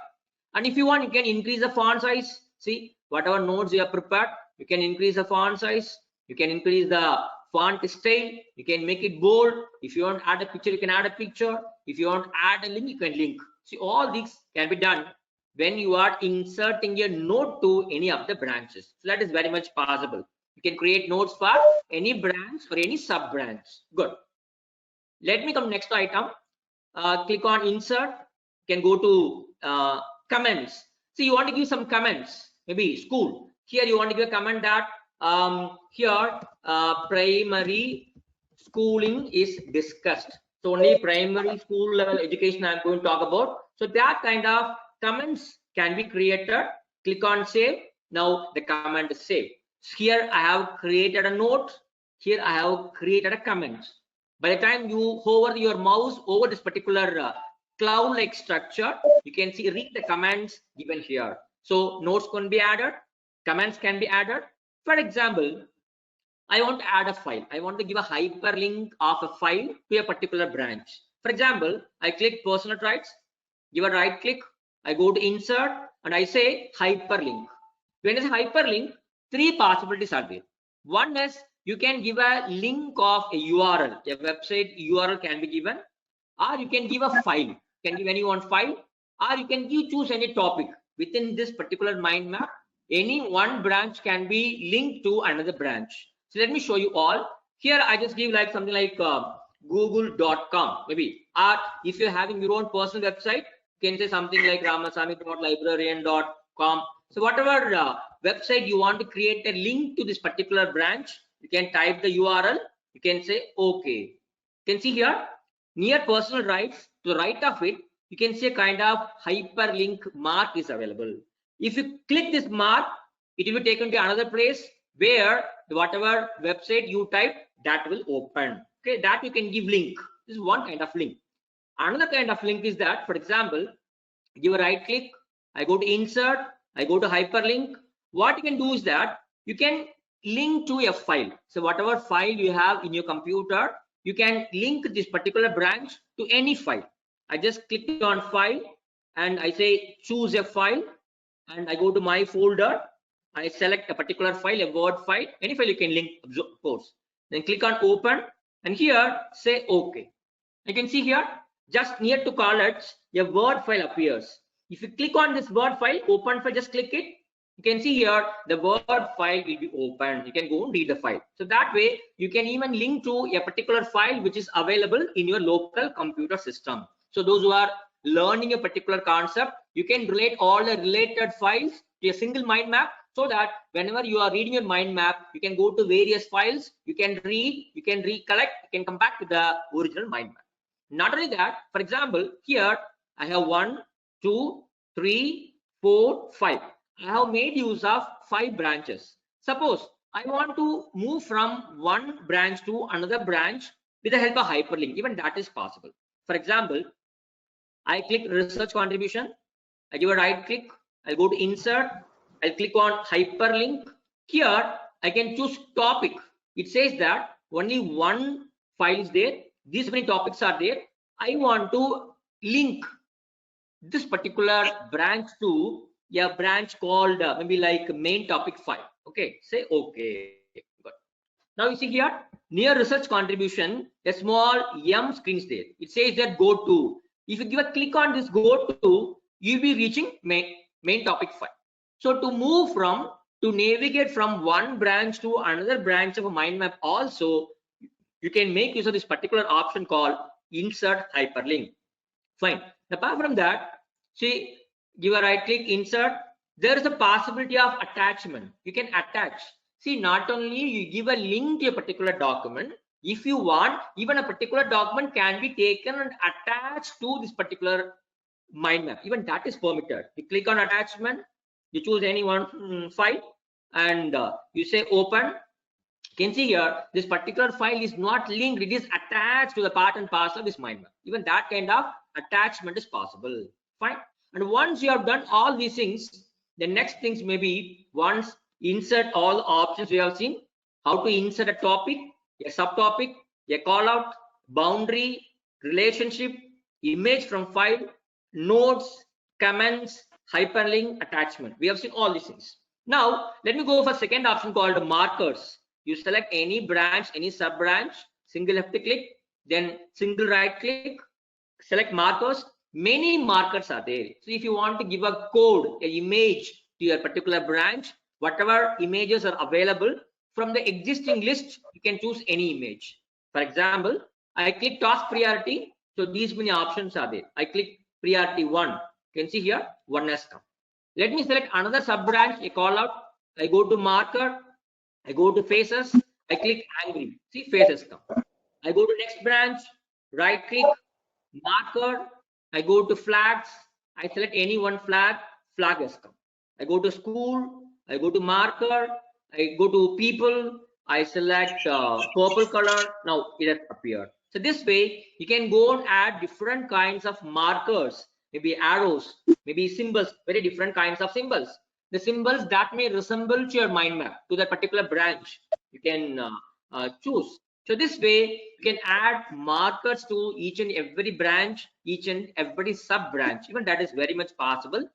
And if you want, you can increase the font size. See, whatever notes you have prepared, you can increase the font size. You can increase the font style. You can make it bold. If you want to add a picture, you can add a picture. If you want to add a link, you can link. See, all these can be done when you are inserting a note to any of the branches. So that is very much possible. You can create notes for any branch or any sub branch. Good. Let me come next item. Click on insert. You can go to comments. So you want to give some comments, maybe school. Here you want to give a comment that here primary schooling is discussed. So only primary school level education I'm going to talk about. So that kind of comments can be created. Click on save. Now the comment is saved. Here I have created a note. Here I have created a comment. By the time you hover your mouse over this particular cloud-like structure, you can see read the commands given here. So notes can be added, comments can be added. For example, I want to add a file. I want to give a hyperlink of a file to a particular branch. For example, I click personal rights, give a right click, I go to insert, and I say hyperlink. When I say hyperlink, three possibilities are there. One is you can give a link of a URL, a website URL can be given, or you can give a file. You can give any one file, or you can choose any topic within this particular mind map. Any one branch can be linked to another branch. So let me show you all. Here I just give like something like google.com maybe, or if you're having your own personal website, you can say something like ramasamy.librarian.com. So whatever website you want to create a link to this particular branch, you can type the URL, you can say okay. You can see here near personal rights, to the right of it, you can see a kind of hyperlink mark is available. If you click this mark, it will be taken to another place where whatever website you type, that will open. Okay, that you can give link. This is one kind of link. Another kind of link is that, for example, give a right click, I go to insert, I go to hyperlink. What you can do is that you can link to a file. So whatever file you have in your computer, you can link this particular branch to any file. I just click on file and I say choose a file, and I go to my folder. I select a particular file, a Word file, any file you can link, of course. Then click on open, and here say okay. You can see here just near to colors, a Word file appears. If you click on this Word file, open file, just click it. You can see here the Word file will be open. You can go and read the file. So that way you can even link to a particular file which is available in your local computer system. So those who are learning a particular concept, you can relate all the related files to a single mind map, so that whenever you are reading your mind map, you can go to various files, you can read, you can recollect, you can come back to the original mind map. Not only that, for example, here I have 1, 2, 3, 4, 5. I have made use of 5 branches. Suppose I want to move from one branch to another branch with the help of hyperlink. Even that is possible. For example, I click research contribution, I give a right click, I'll go to insert, I'll click on hyperlink. Here I can choose topic. It says that only one file is there, these many topics are there. I want to link this particular branch to a branch called maybe like main topic file. Okay, say okay. Good. Now you see here near research contribution, a small M screen is there. It says that go to. If you give a click on this go to, you'll be reaching main topic file. So to navigate from one branch to another branch of a mind map, also you can make use of this particular option called insert hyperlink. Fine. Apart from that, see, give a right click, insert. There is a possibility of attachment. You can attach. See, not only you give a link to a particular document, if you want, even a particular document can be taken and attached to this particular mind map. Even that is permitted. You click on attachment, you choose any one file, and you say open. You can see here this particular file is not linked, it is attached to the part and parcel of this mind map. Even that kind of attachment is possible. Fine. And once you have done all these things, the next things may be once insert all the options we have seen, how to insert a topic, a subtopic, a call out, boundary, relationship, image from file, notes, comments, hyperlink, attachment. We have seen all these things. Now let me go for second option called markers. You select any branch, any sub branch, single left click, then single right click, select markers. Many markers are there. So if you want to give a code, an image to your particular branch, whatever images are available from the existing list, you can choose any image. For example, I click task priority. So these many options are there. I click priority 1. You can see here 1 has come. Let me select another sub branch, a call out. I go to marker, I go to faces, I click angry. See, faces come. I go to next branch, right click, marker, I go to flags, I select any one flag, flag has come. I go to school, I go to marker, I go to people, I select purple color, now it has appeared. So this way, you can go and add different kinds of markers, maybe arrows, maybe symbols, very different kinds of symbols. The symbols that may resemble to your mind map, to that particular branch, you can choose. So this way, you can add markers to each and every branch, each and every sub branch. Even that is very much possible.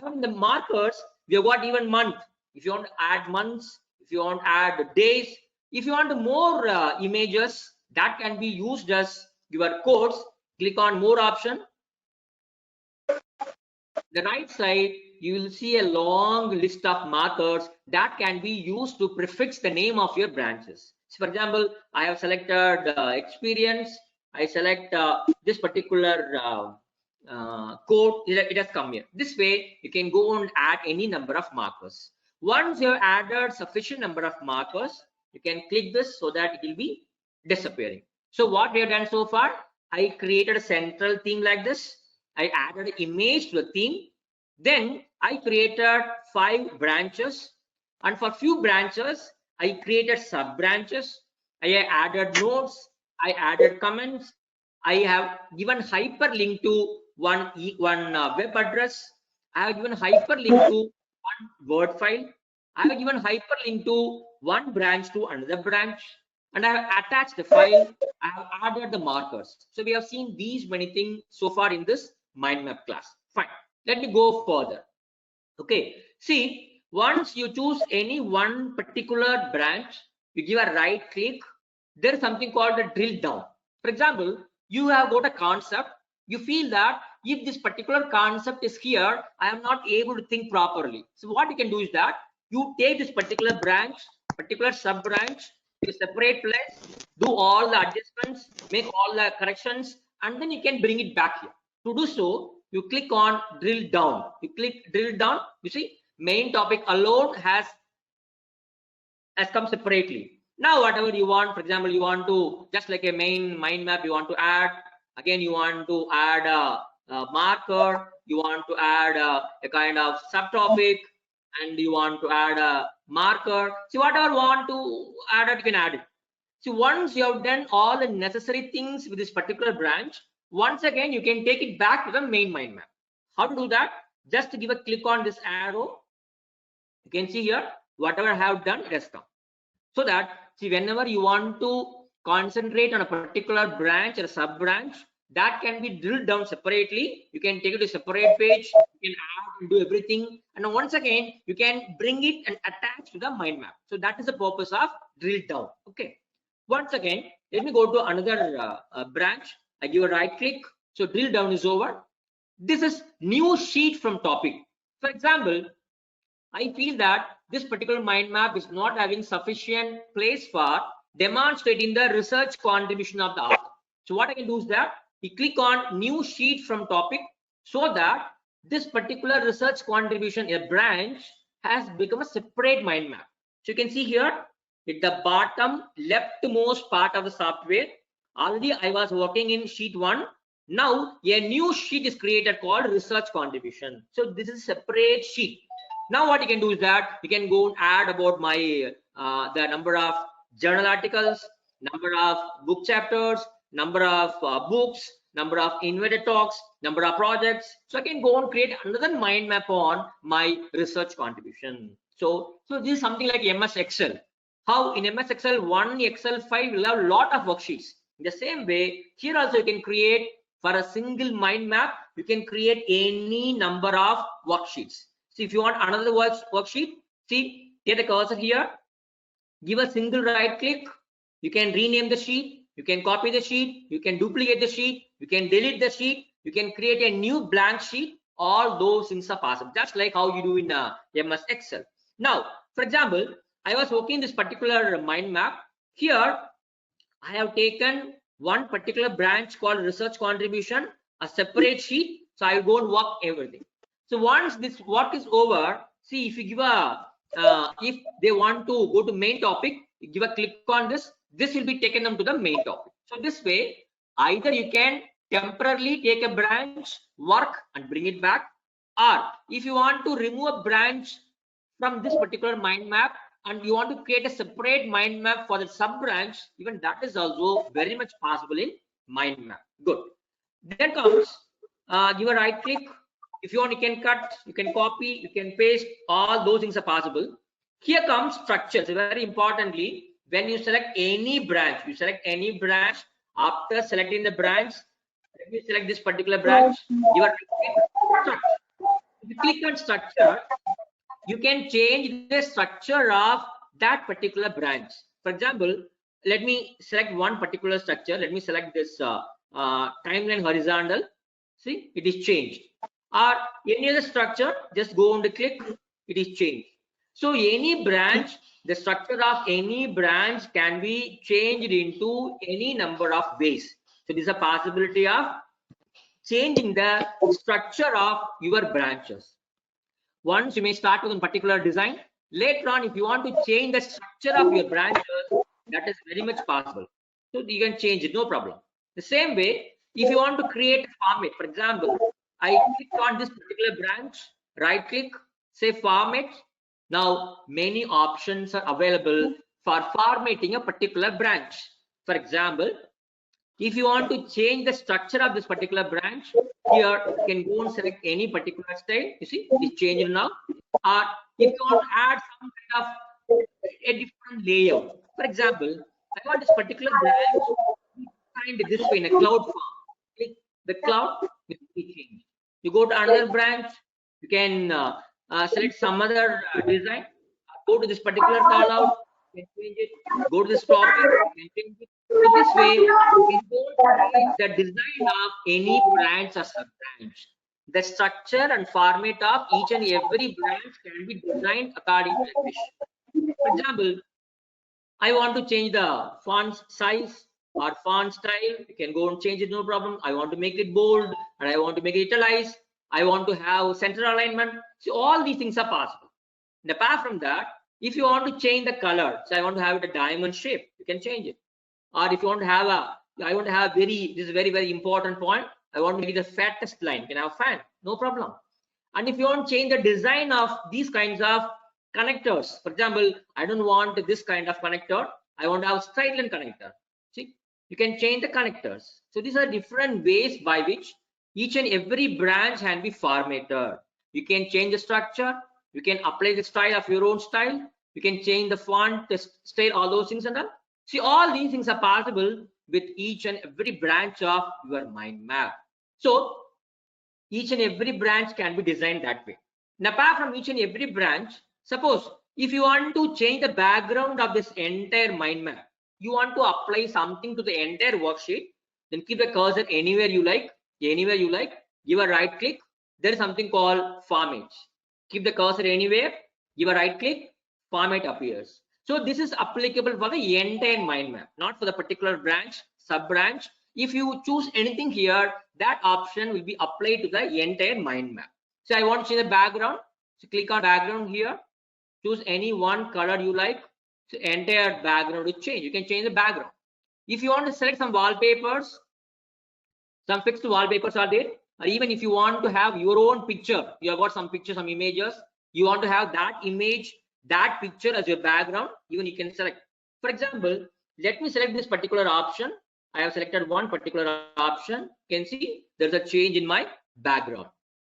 And the markers, we have got even month. If you want to add months, if you want to add days, if you want more images, that can be used as your codes. Click on more option. The right side, you will see a long list of markers that can be used to prefix the name of your branches. So for example, I have selected experience. I select this particular code. It has come here. This way, you can go and add any number of markers. Once you have added sufficient number of markers, you can click this so that it will be disappearing. So what we have done so far, I created a central theme like this. I added an image to the theme. Then I created 5 branches, and for few branches, I created sub branches. I added nodes. I added comments. I have given hyperlink to one web address. I have given hyperlink to one Word file. I have given hyperlink to one branch to another branch, and I have attached the file. I have added the markers. So we have seen these many things so far in this mind map class. Fine. Let me go further. Okay. See, once you choose any one particular branch, you give a right click. There is something called a drill down. For example, you have got a concept. You feel that if this particular concept is here, I am not able to think properly. So what you can do is that you take this particular branch, particular sub branch, to a separate place, do all the adjustments, make all the corrections, and then you can bring it back here. To do so, you click on drill down. You click drill down. You see, main topic alone has come separately. Now, whatever you want, for example, you want to just like a main mind map, you want to add. Again, you want to add a marker. You want to add a kind of subtopic, and you want to add a marker. See, whatever you want to add it, you can add it. See, once you have done all the necessary things with this particular branch, once again, you can take it back to the main mind map. How to do that? Just to give a click on this arrow. You can see here, whatever I have done, it has come. So that, see, whenever you want to concentrate on a particular branch or a sub branch, that can be drilled down separately. You can take it to a separate page, you can add and do everything. And once again, you can bring it and attach to the mind map. So that is the purpose of drill down. Okay. Once again, let me go to another branch. I give a right click. So drill down is over. This is new sheet from topic. For example, I feel that this particular mind map is not having sufficient place for demonstrating the research contribution of the author. So what I can do is that you click on new sheet from topic so that this particular research contribution, a branch, has become a separate mind map. So you can see here at the bottom leftmost part of the software, already I was working in sheet 1. Now a new sheet is created called research contribution. So this is a separate sheet. Now what you can do is that you can go and add about my the number of journal articles, number of book chapters, number of books, number of invited talks, number of projects. So I can go and create another mind map on my research contribution. So this is something like MS Excel. How in MS Excel, one Excel file will have a lot of worksheets. In the same way, here also you can create for a single mind map, you can create any number of worksheets. So if you want another worksheet, see, take the cursor here, give a single right click, you can rename the sheet, you can copy the sheet, you can duplicate the sheet, you can delete the sheet, you can create a new blank sheet. All those things are possible, just like how you do in MS Excel. Now, for example, I was working this particular mind map. Here, I have taken one particular branch called research contribution, a separate sheet. So I will go and work everything. So once this work is over, see if you give a, if they want to go to main topic, you give a click on this, this will be taken them to the main topic. So this way, either you can temporarily take a branch, work and bring it back, or if you want to remove a branch from this particular mind map and you want to create a separate mind map for the sub branch, even that is also very much possible in mind map. Good. Then comes give a right click. If you want, you can cut, you can copy, you can paste, all those things are possible. Here comes structure. So very importantly, when you select any branch, you select any branch. After selecting the branch, let me select this particular branch. You are structure. If you click on structure, you can change the structure of that particular branch. For example, let me select one particular structure. Let me select this timeline horizontal. See, it is changed. Or any other structure, just go on the click, it is changed. So any branch, the structure of any branch can be changed into any number of ways. So this is a possibility of changing the structure of your branches. Once you may start with a particular design. Later on, if you want to change the structure of your branches, that is very much possible. So you can change it, no problem. The same way, if you want to create a format, for example, I click on this particular branch, right click, say format. Now many options are available for formatting a particular branch. For example, if you want to change the structure of this particular branch, here you can go and select any particular style. You see, it's changed now. Or if you want to add some kind of a different layout, for example, I want this particular branch designed this way in a cloud form. Click the cloud, it will be changed. You go to another branch, you can select some other design. Go to this particular callout, you can change it. Go to this topic, you can change it. So this way, you don't change the design of any branch or sub-branch. The structure and format of each and every branch can be designed according to your wish. For example, I want to change the font size or font style. You can go and change it, no problem. I want to make it bold and I want to make it italicized. I want to have center alignment. So all these things are possible. And apart from that, if you want to change the color, so I want to have it a diamond shape, you can change it. Or if you want to have I want to have this is very, very important point. I want to make it the fattest line, you can have fan, no problem. And if you want to change the design of these kinds of connectors, for example, I don't want this kind of connector, I want to have straight line connector. See, you can change the connectors. So these are different ways by which each and every branch can be formatted. You can change the structure, you can apply the style of your own style, you can change the font, the style, all those things and all. See, all these things are possible with each and every branch of your mind map. So each and every branch can be designed that way. Now, apart from each and every branch, suppose if you want to change the background of this entire mind map, you want to apply something to the entire worksheet, then keep the cursor anywhere you like, give a right click. There is something called format. Keep the cursor anywhere, give a right click, format appears. So this is applicable for the entire mind map, not for the particular branch, sub branch. If you choose anything here, that option will be applied to the entire mind map. So I want to change the background. So click on background here, choose any one color you like. So entire background will change. You can change the background. If you want to select some wallpapers, some fixed wallpapers are there. Or even if you want to have your own picture, you have got some pictures, some images, you want to have that image, that picture as your background, even you can select. For example, let me select this particular option. I have selected one particular option. You can see there's a change in my background.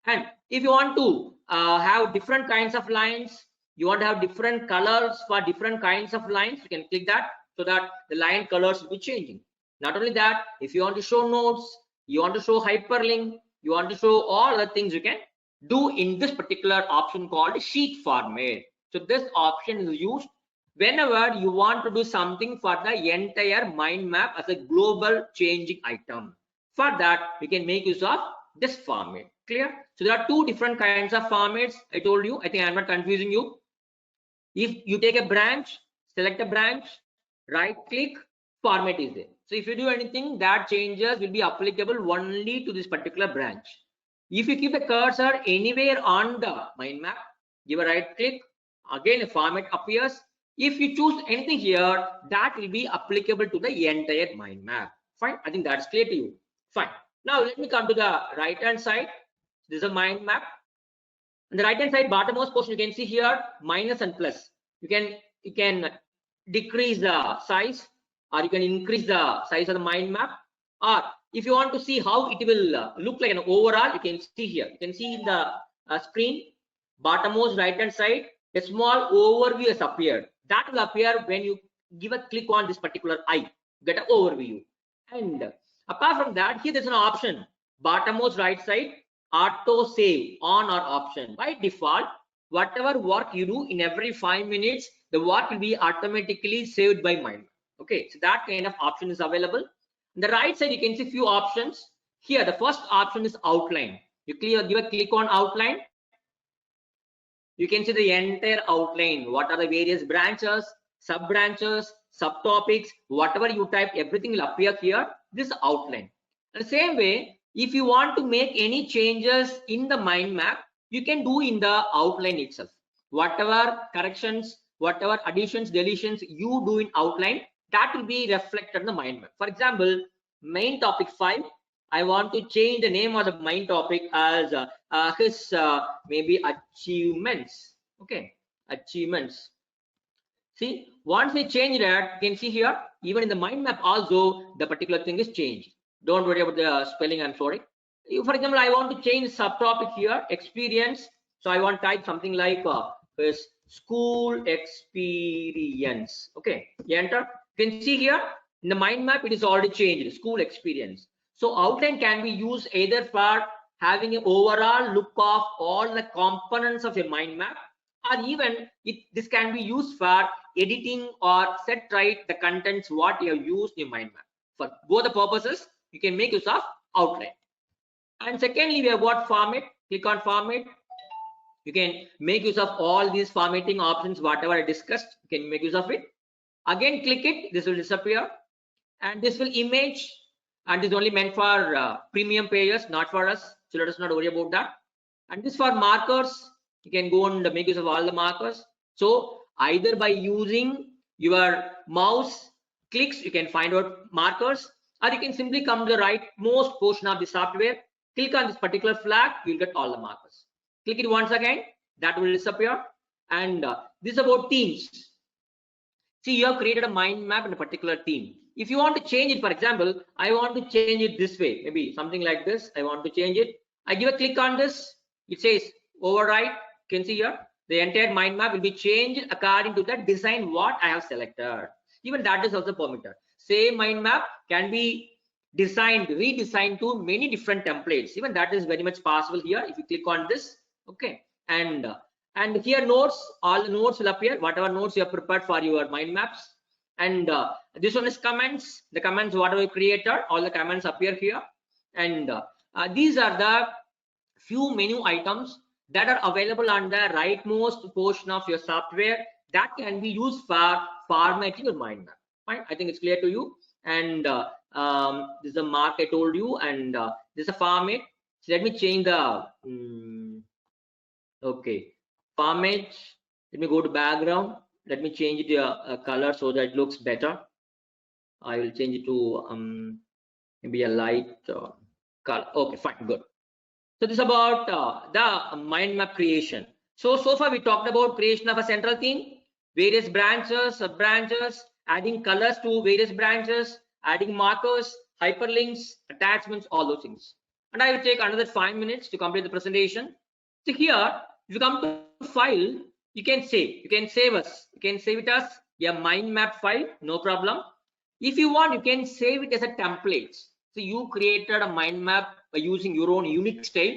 And if you want to have different kinds of lines, you want to have different colors for different kinds of lines, you can click that so that the line colors will be changing. Not only that, if you want to show notes, you want to show hyperlink, you want to show all the things you can do in this particular option called sheet format. So this option is used whenever you want to do something for the entire mind map as a global changing item. For that, we can make use of this format. Clear? So there are two different kinds of formats. I told you, I think I'm not confusing you. If you take a branch, select a branch, right click, format is there. So if you do anything, that changes will be applicable only to this particular branch. If you keep the cursor anywhere on the mind map, give a right click, again a format appears. If you choose anything here, that will be applicable to the entire mind map. Fine, I think that's clear to you. Fine. Now let me come to the right hand side. This is a mind map. On the right hand side, bottommost portion, you can see here minus and plus. You can you can decrease the size, or you can increase the size of the mind map. Or if you want to see how it will look like an overall, you can see here. You can see in the screen, bottommost right hand side, a small overview has appeared. That will appear when you give a click on this particular eye, get an overview. And apart from that, here there's an option, bottommost right side, auto save on or option. By default, whatever work you do in every 5 minutes, the work will be automatically saved by mind map. Okay, so that kind of option is available. On the right side, you can see few options. Here, the first option is outline. You give a click on outline. You can see the entire outline. What are the various branches, sub branches, subtopics, whatever you type, everything will appear here. This outline. And the same way, if you want to make any changes in the mind map, you can do in the outline itself. Whatever corrections, whatever additions, deletions you do in outline, that will be reflected in the mind map. For example, main topic 5, I want to change the name of the main topic as his maybe achievements. Okay, achievements. See, once we change that, you can see here, even in the mind map also, the particular thing is changed. Don't worry about the spelling, I'm sorry. For example, I want to change subtopic here, experience. So I want to type something like his school experience. Okay, enter. You can see here in the mind map, it is already changed, school experience. So outline can be used either for having an overall look of all the components of your mind map, or even this can be used for editing or set right the contents what you have used in your mind map. For both the purposes, you can make use of outline. And secondly, we have got format. Click on format. You can make use of all these formatting options, whatever I discussed. You can make use of it. Again, click it. This will disappear, and this will image. And this is only meant for premium payers, not for us. So let us not worry about that. And this for markers. You can go and make use of all the markers. So either by using your mouse clicks, you can find out markers, or you can simply come to the rightmost portion of the software, click on this particular flag, you'll get all the markers. Click it once again, that will disappear. And this is about themes. See, you have created a mind map in a particular theme. If you want to change it, for example, I want to change it this way, maybe something like this. I want to change it. I give a click on this. It says override. You can see here the entire mind map will be changed according to the design what I have selected. Even that is also permitted. Same mind map can be designed, redesigned to many different templates. Even that is very much possible here. If you click on this, okay, and here notes, all the notes will appear, whatever notes you have prepared for your mind maps. And this one is comments. The comments whatever you created, all the comments appear here. And these are the few menu items that are available on the rightmost portion of your software that can be used for formatting your mind map. Fine, I think it's clear to you. And this is the mark I told you, and this is a format. So let me change the okay format. Let me go to background. Let me change it to color so that it looks better. I will change it to maybe a light color. Okay, fine, good. So this is about the mind map creation. So far we talked about creation of a central theme, various branches, sub branches, adding colors to various branches, adding markers, hyperlinks, attachments, all those things. And I will take another 5 minutes to complete the presentation. So here, if you come to file, you can save. You can save us. You can save it as a mind map file, no problem. If you want, you can save it as a template. So you created a mind map by using your own unique style.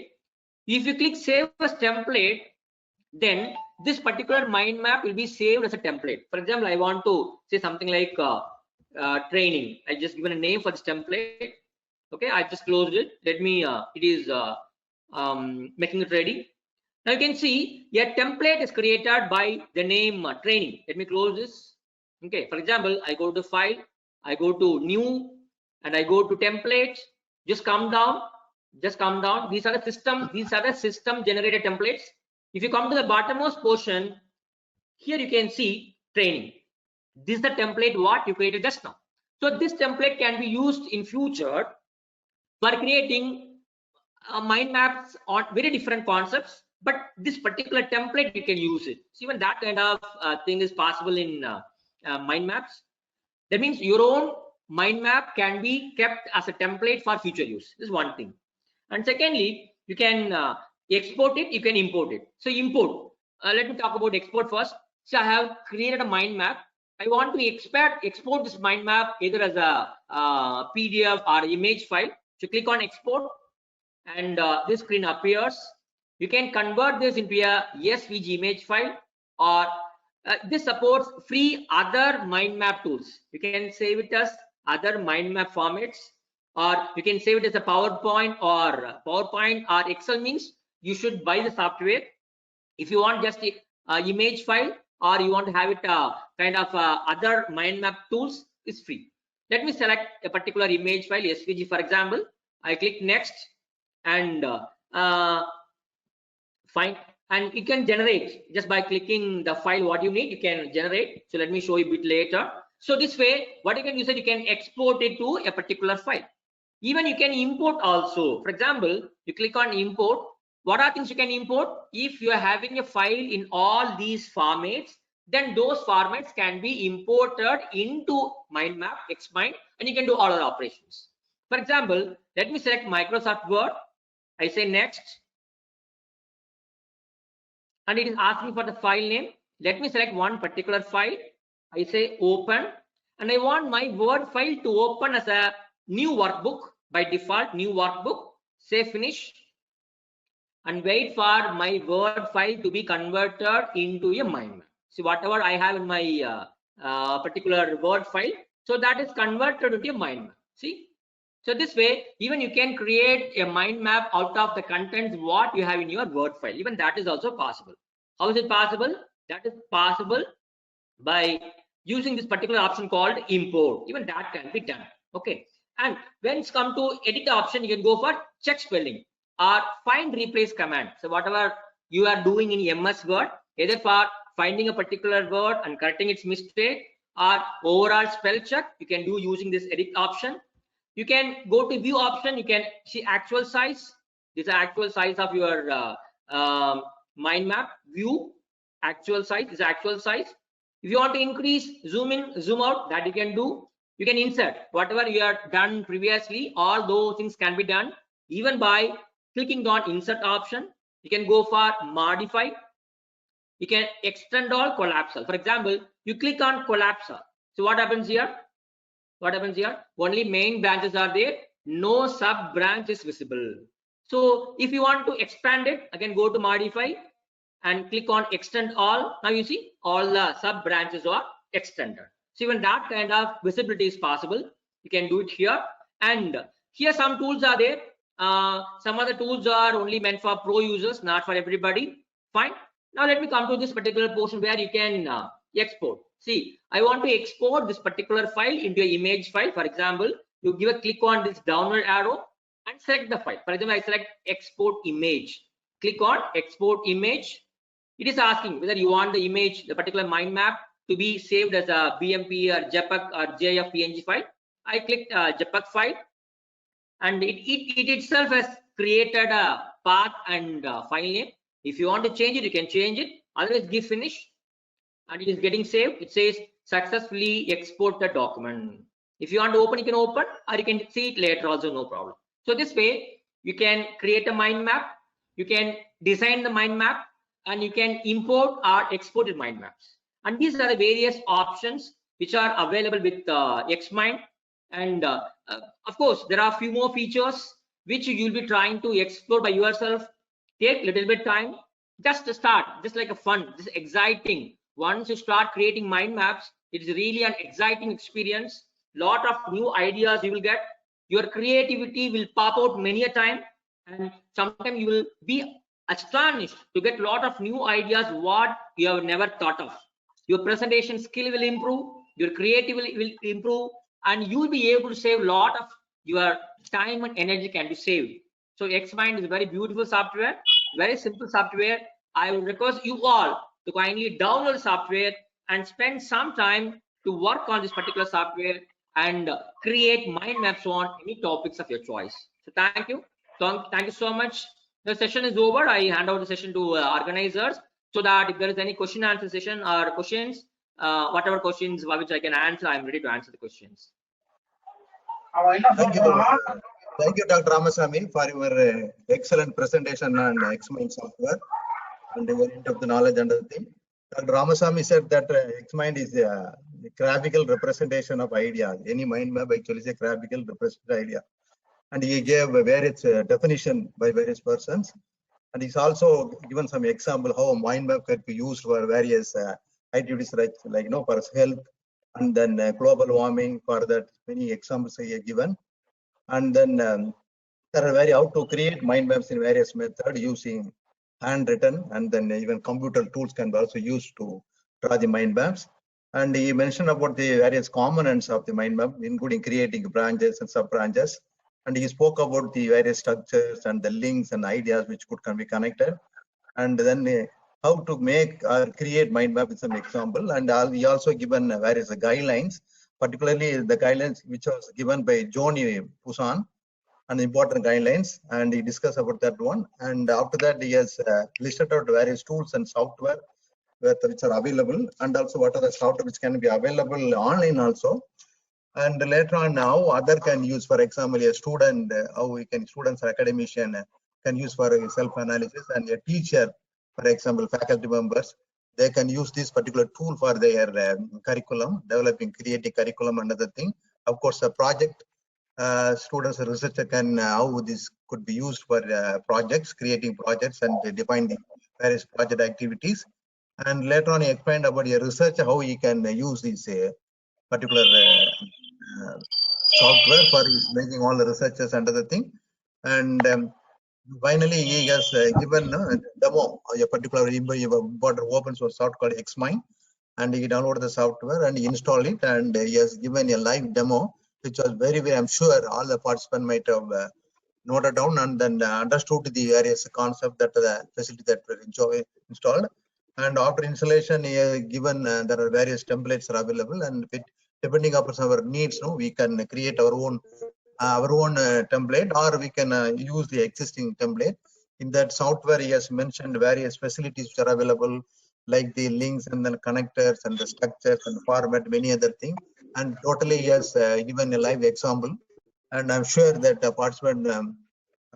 If you click save as template, then this particular mind map will be saved as a template. For example, I want to say something like training. I just given a name for this template. Okay, I just closed it. Let me. It is making it ready. Now you can see a template is created by the name training. Let me close this. Okay, for example, I go to file, I go to new, and I go to templates. Just come down. Just come down. These are the system generated templates. If you come to the bottommost portion, here you can see training. This is the template what you created just now. So this template can be used in future for creating mind maps on very different concepts. but this particular template you can use it. So even that kind of thing is possible in mind maps. That means your own mind map can be kept as a template for future use. This is one thing. And secondly, you can export it, you can import it. So import, let me talk about export first. So I have created a mind map. I want to export this mind map either as a PDF or image file. So click on export, and this screen appears. You can convert this into a SVG image file, or this supports free other mind map tools. You can save it as other mind map formats, or you can save it as a PowerPoint or Excel. Means you should buy the software. If you want just a image file, or you want to have it kind of other mind map tools, is free. Let me select a particular image file, SVG for example. I click next, and find, and you can generate just by clicking the file what you need. You can generate. So let me show you a bit later. So this way, what you can do is that you can export it to a particular file. Even you can import also. For example, you click on import. What are things you can import? If you are having a file in all these formats, then those formats can be imported into mind map, Xmind, and you can do all other operations. For example, let me select Microsoft Word. I say next, and it is asking for the file name. Let me select one particular file. I say open, and I want my Word file to open as a new workbook. By default, new workbook. Say finish, and wait for my Word file to be converted into a mind map. See, whatever I have in my particular Word file, so that is converted into a mind map. See, so this way, even you can create a mind map out of the contents what you have in your Word file. Even that is also possible. How is it possible? That is possible by using this particular option called import. Even that can be done. Okay. And when it's come to edit option, you can go for check spelling or find replace command. So whatever you are doing in MS Word, either for finding a particular word and correcting its mistake, or overall spell check, you can do using this edit option. You can go to view option. You can see actual size. This is the actual size of your mind map. View actual size is actual size. If you want to increase, zoom in, zoom out, that you can do. You can insert whatever you have done previously. All those things can be done even by clicking on insert option. You can go for modify. You can extend all, collapse all. For example, you click on collapse all. So what happens here? What happens here? Only main branches are there. No sub branch is visible. So if you want to expand it, again go to modify and click on extend all. Now you see all the sub branches are extended. So even that kind of visibility is possible. You can do it here. And here some tools are there. Some other tools are only meant for pro users, not for everybody. Fine. Now let me come to this particular portion where you can export. See, I want to export this particular file into an image file. For example, you give a click on this downward arrow and select the file. For example, I select export image. Click on export image. It is asking whether you want the image, the particular mind map, to be saved as a BMP or JPEG or JF PNG file. I clicked JPEG file, and it itself has created a path and file name. If you want to change it, you can change it. Otherwise, give finish, and it is getting saved. It says successfully export the document. If you want to open, you can open, or you can see it later also, no problem. So this way, you can create a mind map, you can design the mind map, and you can import or export mind maps. And these are the various options which are available with Xmind. And of course, there are a few more features which you'll be trying to explore by yourself. Take a little bit time, just to start, just like a fun, just exciting. Once you start creating mind maps, it is really an exciting experience. Lot of new ideas you will get. Your creativity will pop out many a time, and sometimes you will be astonished to get a lot of new ideas what you have never thought of. Your presentation skill will improve, your creativity will improve, and you will be able to save a lot of your time and energy can be saved. So Xmind is a very beautiful software, very simple software. I will request you all to kindly download software and spend some time to work on this particular software and create mind maps on any topics of your choice. So thank you. Thank you so much. the session is over, I hand over the session to organizers, so that if there is any question answer session or questions, whatever questions which I can answer, I'm ready to answer the questions. Thank you. Thank you, Dr. Ramasamy, for your excellent presentation on Xmind software and your of the knowledge and other thing. Dr. Ramasamy said that Xmind is a graphical representation of ideas. Any mind map actually is a graphical representation idea. And he gave various definition by various persons. And he's also given some example how a mind map can be used for various activities like for health and then global warming. For that, many examples he given. And then there are how to create mind maps in various methods using handwritten, and then even computer tools can be also used to draw the mind maps. And he mentioned about the various components of the mind map, including creating branches and sub branches. And he spoke about the various structures and the links and ideas which can be connected. And then how to make or create mind map is an example. And he also given various guidelines, particularly the guidelines which was given by Johnny Poussin, and important guidelines. And he discussed about that one. And after that, he has listed out various tools and software which are available, and also what are the software which can be available online also. And later on now other can use, for example, a student, how we can, students or academician can use for self-analysis, and a teacher, for example, faculty members, they can use this particular tool for their curriculum, developing, creating curriculum and other thing. Of course, a project, students or researcher can, how this could be used for projects, creating projects and define the various project activities. And later on, he explained about a researcher, how he can use this particular software for making all the researches and other thing. And finally, he has given a demo, a particular important open source software called Xmind, and he downloaded the software and he installed it, and he has given a live demo, which was very, I'm sure all the participants might have noted down and then understood the various concepts that the facility that were installed. And after installation, he has given there are various templates are available, and depending upon our needs, we can create our own template, or we can use the existing template. In that software, he has mentioned various facilities which are available, like the links and then connectors and the structures and the format, many other things. And totally he has given a live example. And I'm sure that the participant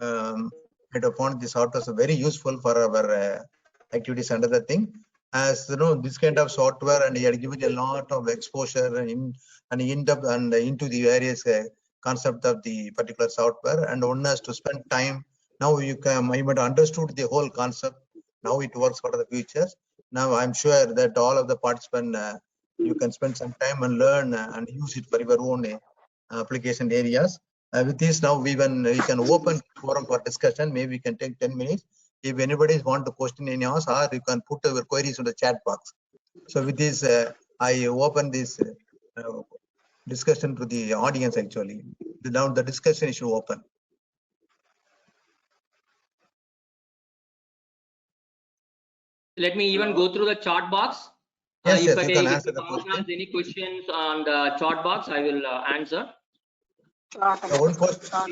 might have found this software very useful for our activities and other thing. As you know, this kind of software, and he had given a lot of exposure and in-depth and into the various concept of the particular software, and one has to spend time. Now you might understood the whole concept. Now it works for the futures. Now I'm sure that all of the participants, you can spend some time and learn and use it for your own application areas. With this, now we can open forum for discussion. Maybe we can take 10 minutes. If anybody want to question any of us, or you can put your queries in the chat box. So with this, I open this discussion to the audience. Actually, now the discussion is open. Let me even go through the chat box. Yes, if you can answer the question. Any questions on the chat box, I will answer. One question from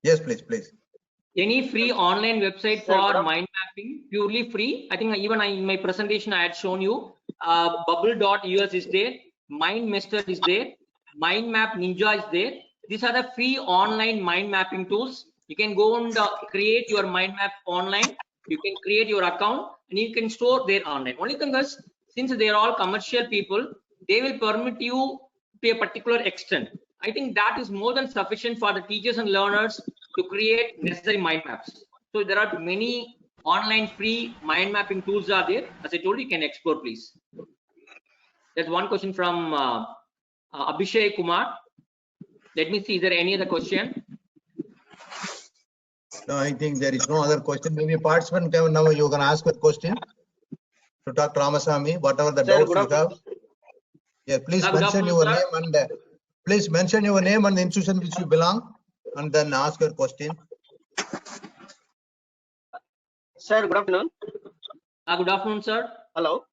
yes, please. Any free online website for mind mapping, purely free? I think even in my presentation I had shown you. Bubble.us is there, MindMaster is there, Mind Map Ninja is there. These are the free online mind mapping tools. You can go and create your mind map online. You can create your account and you can store there online. Only thing is, since they are all commercial people, they will permit you to a particular extent. I think that is more than sufficient for the teachers and learners to create necessary mind maps. So there are many online free mind mapping tools are there. As I told you, can explore, please. There's one question from Abhishek Kumar. Let me see, is there any other question? No, I think there is no other question. Maybe participant can, now you can ask a question to Dr. Ramasamy, whatever the doubts you have. Yeah, please mention your name and please mention your name and the institution which you belong, and then ask your question. Sir, good afternoon. Good afternoon, sir. Hello.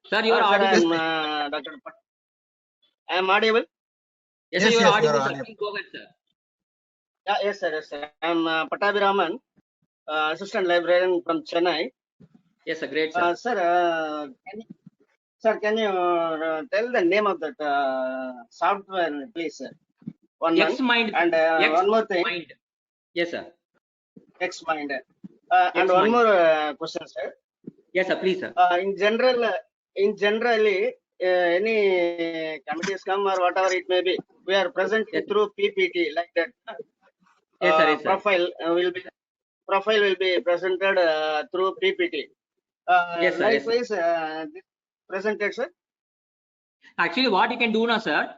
Sir, you are audible. I am audible. Yes, sir, you are audible. Sir. Please go ahead, sir. Yeah, yes, sir. Yes, sir. I'm Pattabhiraman, assistant librarian from Chennai. Yes, sir. Great, sir. Can you tell the name of that software, please, sir? One Xmind. and one more thing. Xmind. Yes, sir. Xmind. And one Xmind. more question, sir. Yes, sir. Please, sir. In generally, any committees come or whatever it may be, we are present Yes. through PPT like that. Yes, sir. Yes, sir. Profile will be presented through PPT. Yes, sir. Yes, sir. Likewise, this presented, sir. Actually, what you can do now, sir,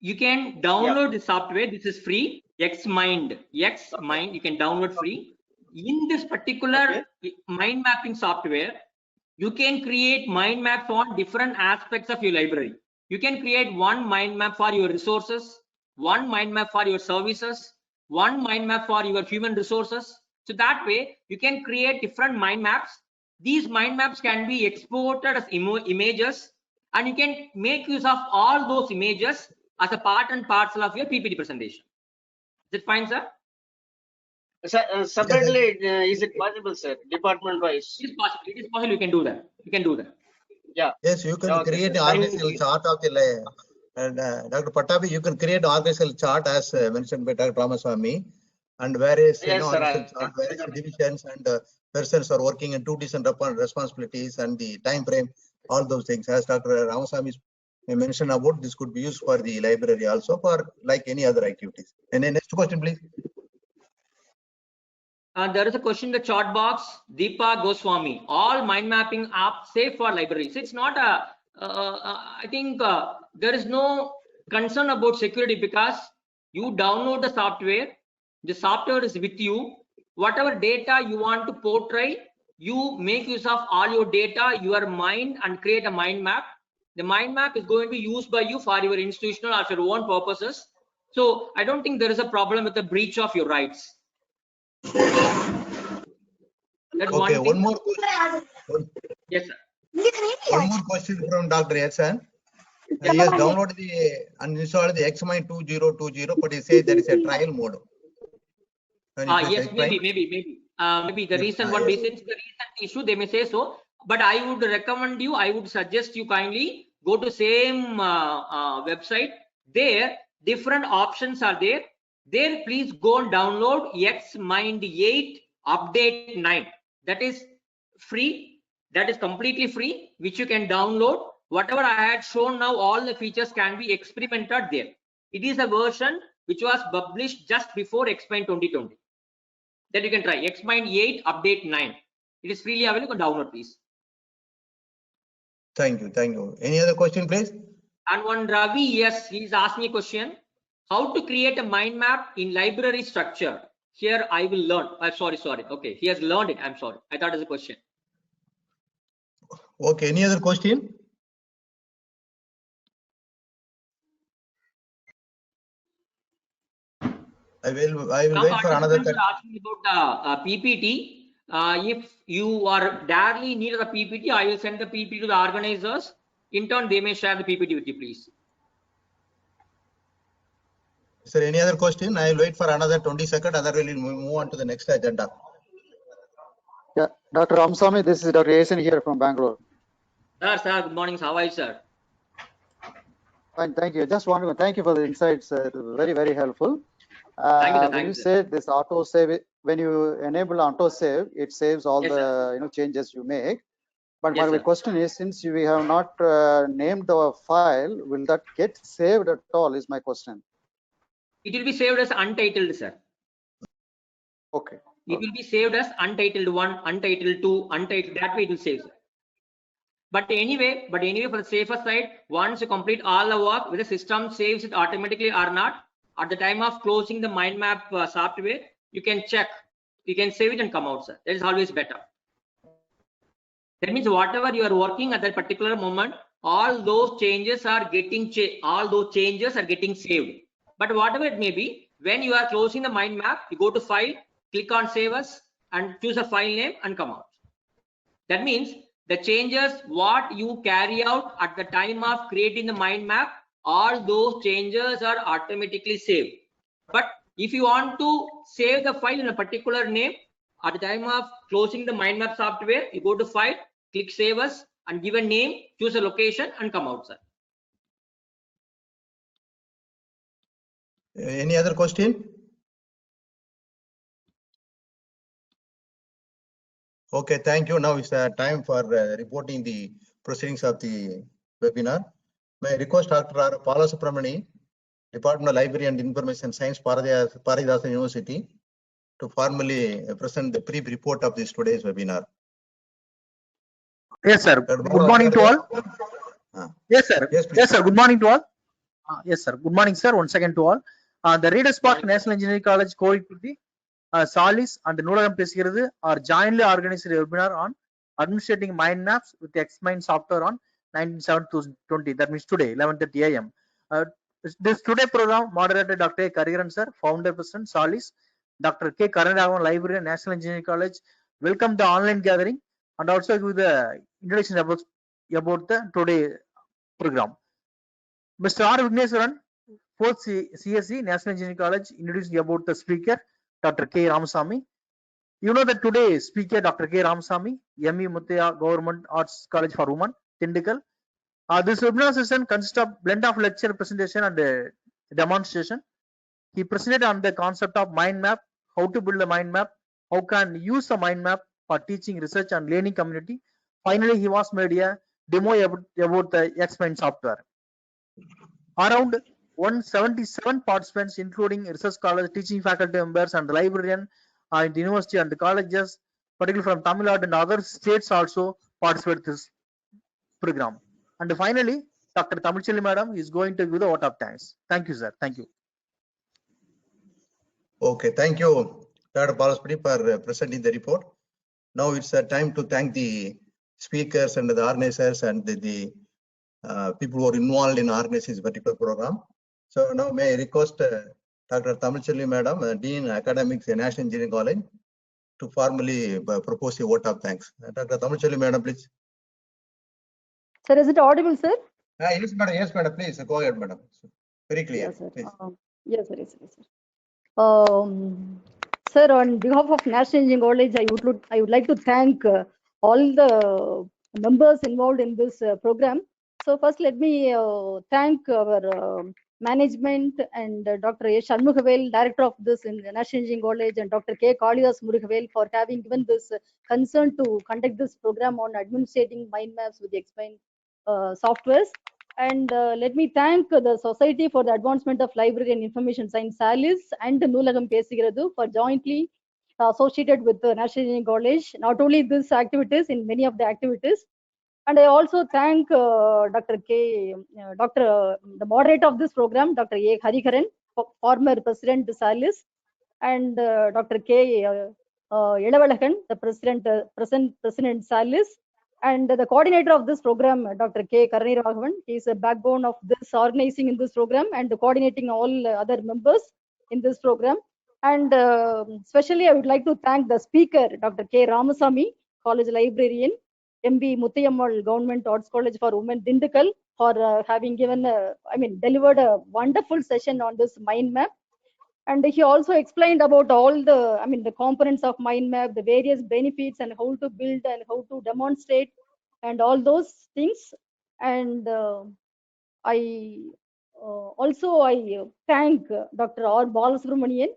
you can download the software. This is free. Xmind. Xmind. You can download free. In this particular mind mapping software, you can create mind maps on different aspects of your library. You can create one mind map for your resources, one mind map for your services, one mind map for your human resources. So that way, you can create different mind maps. These mind maps can be exported as images, and you can make use of all those images as a part and parcel of your PPT presentation. Is it fine, sir? Separately, is it possible, sir? Department wise. It is possible. It is possible. You can do that. You can do that. Yeah. Yes, you can create an organizational chart of the Dr. Pattabi, you can create an organizational chart as mentioned by Dr. Ramaswamy, and various organizational chart, various divisions and persons are working in two different responsibilities and the time frame, all those things. As Dr. Ramaswamy mentioned about, this could be used for the library also for like any other activities. And then next question, please. There is a question in the chat box. Deepa Goswami. All mind mapping apps safe for libraries. It's not a. I think there is no concern about security because you download the software. The software is with you. Whatever data you want to portray, you make use of all your data, your mind, and create a mind map. The mind map is going to be used by you for your institutional or your own purposes. So I don't think there is a problem with the breach of your rights. That's okay, one more question. Yes, sir. One more question from Dr. Yasan. He has downloaded and installed the Xmind 2020, but he says there is a trial mode. Yes, maybe the recent one, the recent issue, they may say so. But I would recommend you, I would suggest you kindly go to same website. There, different options are there. There, please go and download Xmind 8 Update 9. That is free. That is completely free, which you can download. Whatever I had shown now, all the features can be experimented there. It is a version which was published just before Xmind 2020. That you can try. Xmind 8 Update 9. It is freely available. Download, please. Thank you. Thank you. Any other question, please? And one Ravi, yes, he's asked me a question. How to create a mind map in library structure? Here I will learn. Sorry. Okay, he has learned it. I'm sorry. I thought it was a question. Okay. Any other question? I will wait for another. Asking about the PPT. If you are directly needed a PPT, I will send the PPT to the organizers. In turn, they may share the PPT with you, please. Is there any other question? I will wait for another 20 seconds. Otherwise, we will move on to the next agenda. Yeah, Dr. Ramaswamy, this is Dr. Yasan here from Bangalore. Sir, good morning. How are you, sir? Fine, thank you. Just want to thank you for the insights. Very, very helpful. Thank you, sir. When you said this auto save, when you enable auto save, it saves all the changes you make. But my question is, since we have not named the file, will that get saved at all? Is my question. It will be saved as untitled, sir. Okay. It will be saved as untitled 1, untitled 2, untitled. That way it will save, sir. But anyway, for the safer side, once you complete all the work, whether the system saves it automatically or not, at the time of closing the mind map software, you can check. You can save it and come out, sir. That is always better. That means whatever you are working at that particular moment, all those changes are getting saved. But whatever it may be, when you are closing the mind map, you go to File, click on Save As, and choose a file name and come out. That means the changes what you carry out at the time of creating the mind map, all those changes are automatically saved. But If you want to save the file in a particular name, at the time of closing the mind map software, you go to file, click save as, and give a name, choose a location, and come out, sir. Any other question? Okay, thank you. Now it's time for reporting the proceedings of the webinar. May I request Dr. R. Palasubramani, Department of Library and Information Science, Paridasan University, to formally present the brief report of this today's webinar. Yes, sir. Good morning to all. Yes, sir. Yes, please. Yes, sir. Good morning to all. Yes, sir. Good morning, sir. Once again to all. The Readers Park National Engineering College COVID-20, Salis and Noolagam Pesugirathu are jointly organized a webinar on administrating mind maps with the Xmind software on 19/7/2020. That means today, 11:30 a.m. This today program moderated Dr. A. Karigaran sir, founder president Salis, Dr. K. Karaniraghavan, Librarian, National Engineering College. Welcome the online gathering and also give the introduction about the today program. Mr. R. Vigneswaran, 4th CSE, National Engineering College, introducing about the speaker, Dr. K. Ramasamy. You know that today speaker, Dr. K. Ramasamy, M.E. Muthaiya Government Arts College for Women, Tindikal. This webinar session consists of blend of lecture, presentation and demonstration. He presented on the concept of mind map, how to build a mind map, how can use the mind map for teaching, research and learning community. Finally, he was made a demo about the Xmind software. Around 177 participants, including research scholars, teaching faculty members and the librarian in the university and the colleges, particularly from Tamil Nadu and other states also participate in this program. And finally, Dr. Tamilchelli madam is going to give the vote of thanks. Thank you, sir. Thank you. Okay, thank you, Dr. Palasubramani, for presenting the report. Now it's time to thank the speakers and the organizers and the people who are involved in organizing this particular program. So now may I request Dr. Tamilchelli madam, Dean Academics, National Engineering College, to formally propose a vote of thanks. Dr. Tamilchelli madam, please. Sir, is it audible, sir? Yes, madam. Yes, madam. Please go ahead, madam. Very clear. Yes, sir. Please. Yes, sir. Yes, sir. Sir, on behalf of National Engineering College, I would like to thank all the members involved in this program. So first, let me thank our management and Dr. A. Shanmugavel, director of this in the National Engineering College, and Dr. K. Kalidas Murugavel for having given this concern to conduct this program on administrating mind maps with the Xmind softwares. And let me thank the Society for the Advancement of Library and Information Science, SALIS, and Noolagam Pesugirathu for jointly associated with the National Engineering College, not only these activities, in many of the activities. And I also thank Dr. the moderator of this program, Dr. A. Harikaran, former president SALIS, and Dr. K. Edavalakan, the present president SALIS, and the coordinator of this program, Dr. K. Karaniraghavan. He is a backbone of this organizing in this program and coordinating all other members in this program. And especially I would like to thank the speaker, Dr. K. Ramasamy, college librarian, M.B. Muthaiya Government Arts College for Women, Tindikal, for having given, delivered a wonderful session on this mind map. And he also explained about all the components of mind map, the various benefits and how to build and how to demonstrate and all those things. And I thank Dr. R. Balasubramanian,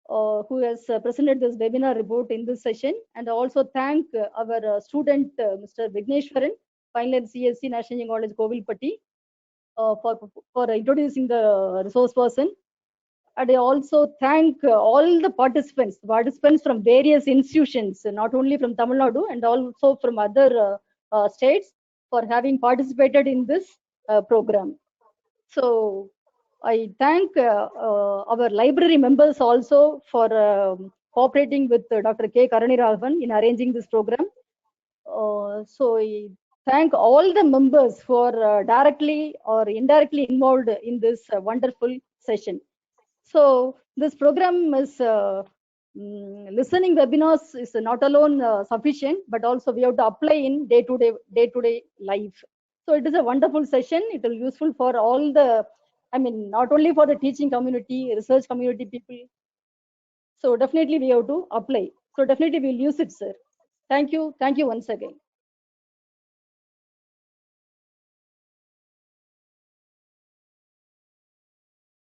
who has presented this webinar report in this session. And I also thank our student, Mr. Vigneswaran, final year CSE, National Engineering College, Kovilpatti, for introducing the resource person. And I also thank all the participants from various institutions, not only from Tamil Nadu and also from other states, for having participated in this program. So I thank our library members also for cooperating with Dr. K. Karaniraghavan in arranging this program. So I thank all the members who are directly or indirectly involved in this wonderful session. So this program is listening webinars is not alone sufficient, but also we have to apply in day-to-day life. So it is a wonderful session. It will be useful for all the, not only for the teaching community, research community people, So definitely we have to apply. So definitely we'll use it, sir. Thank you once again.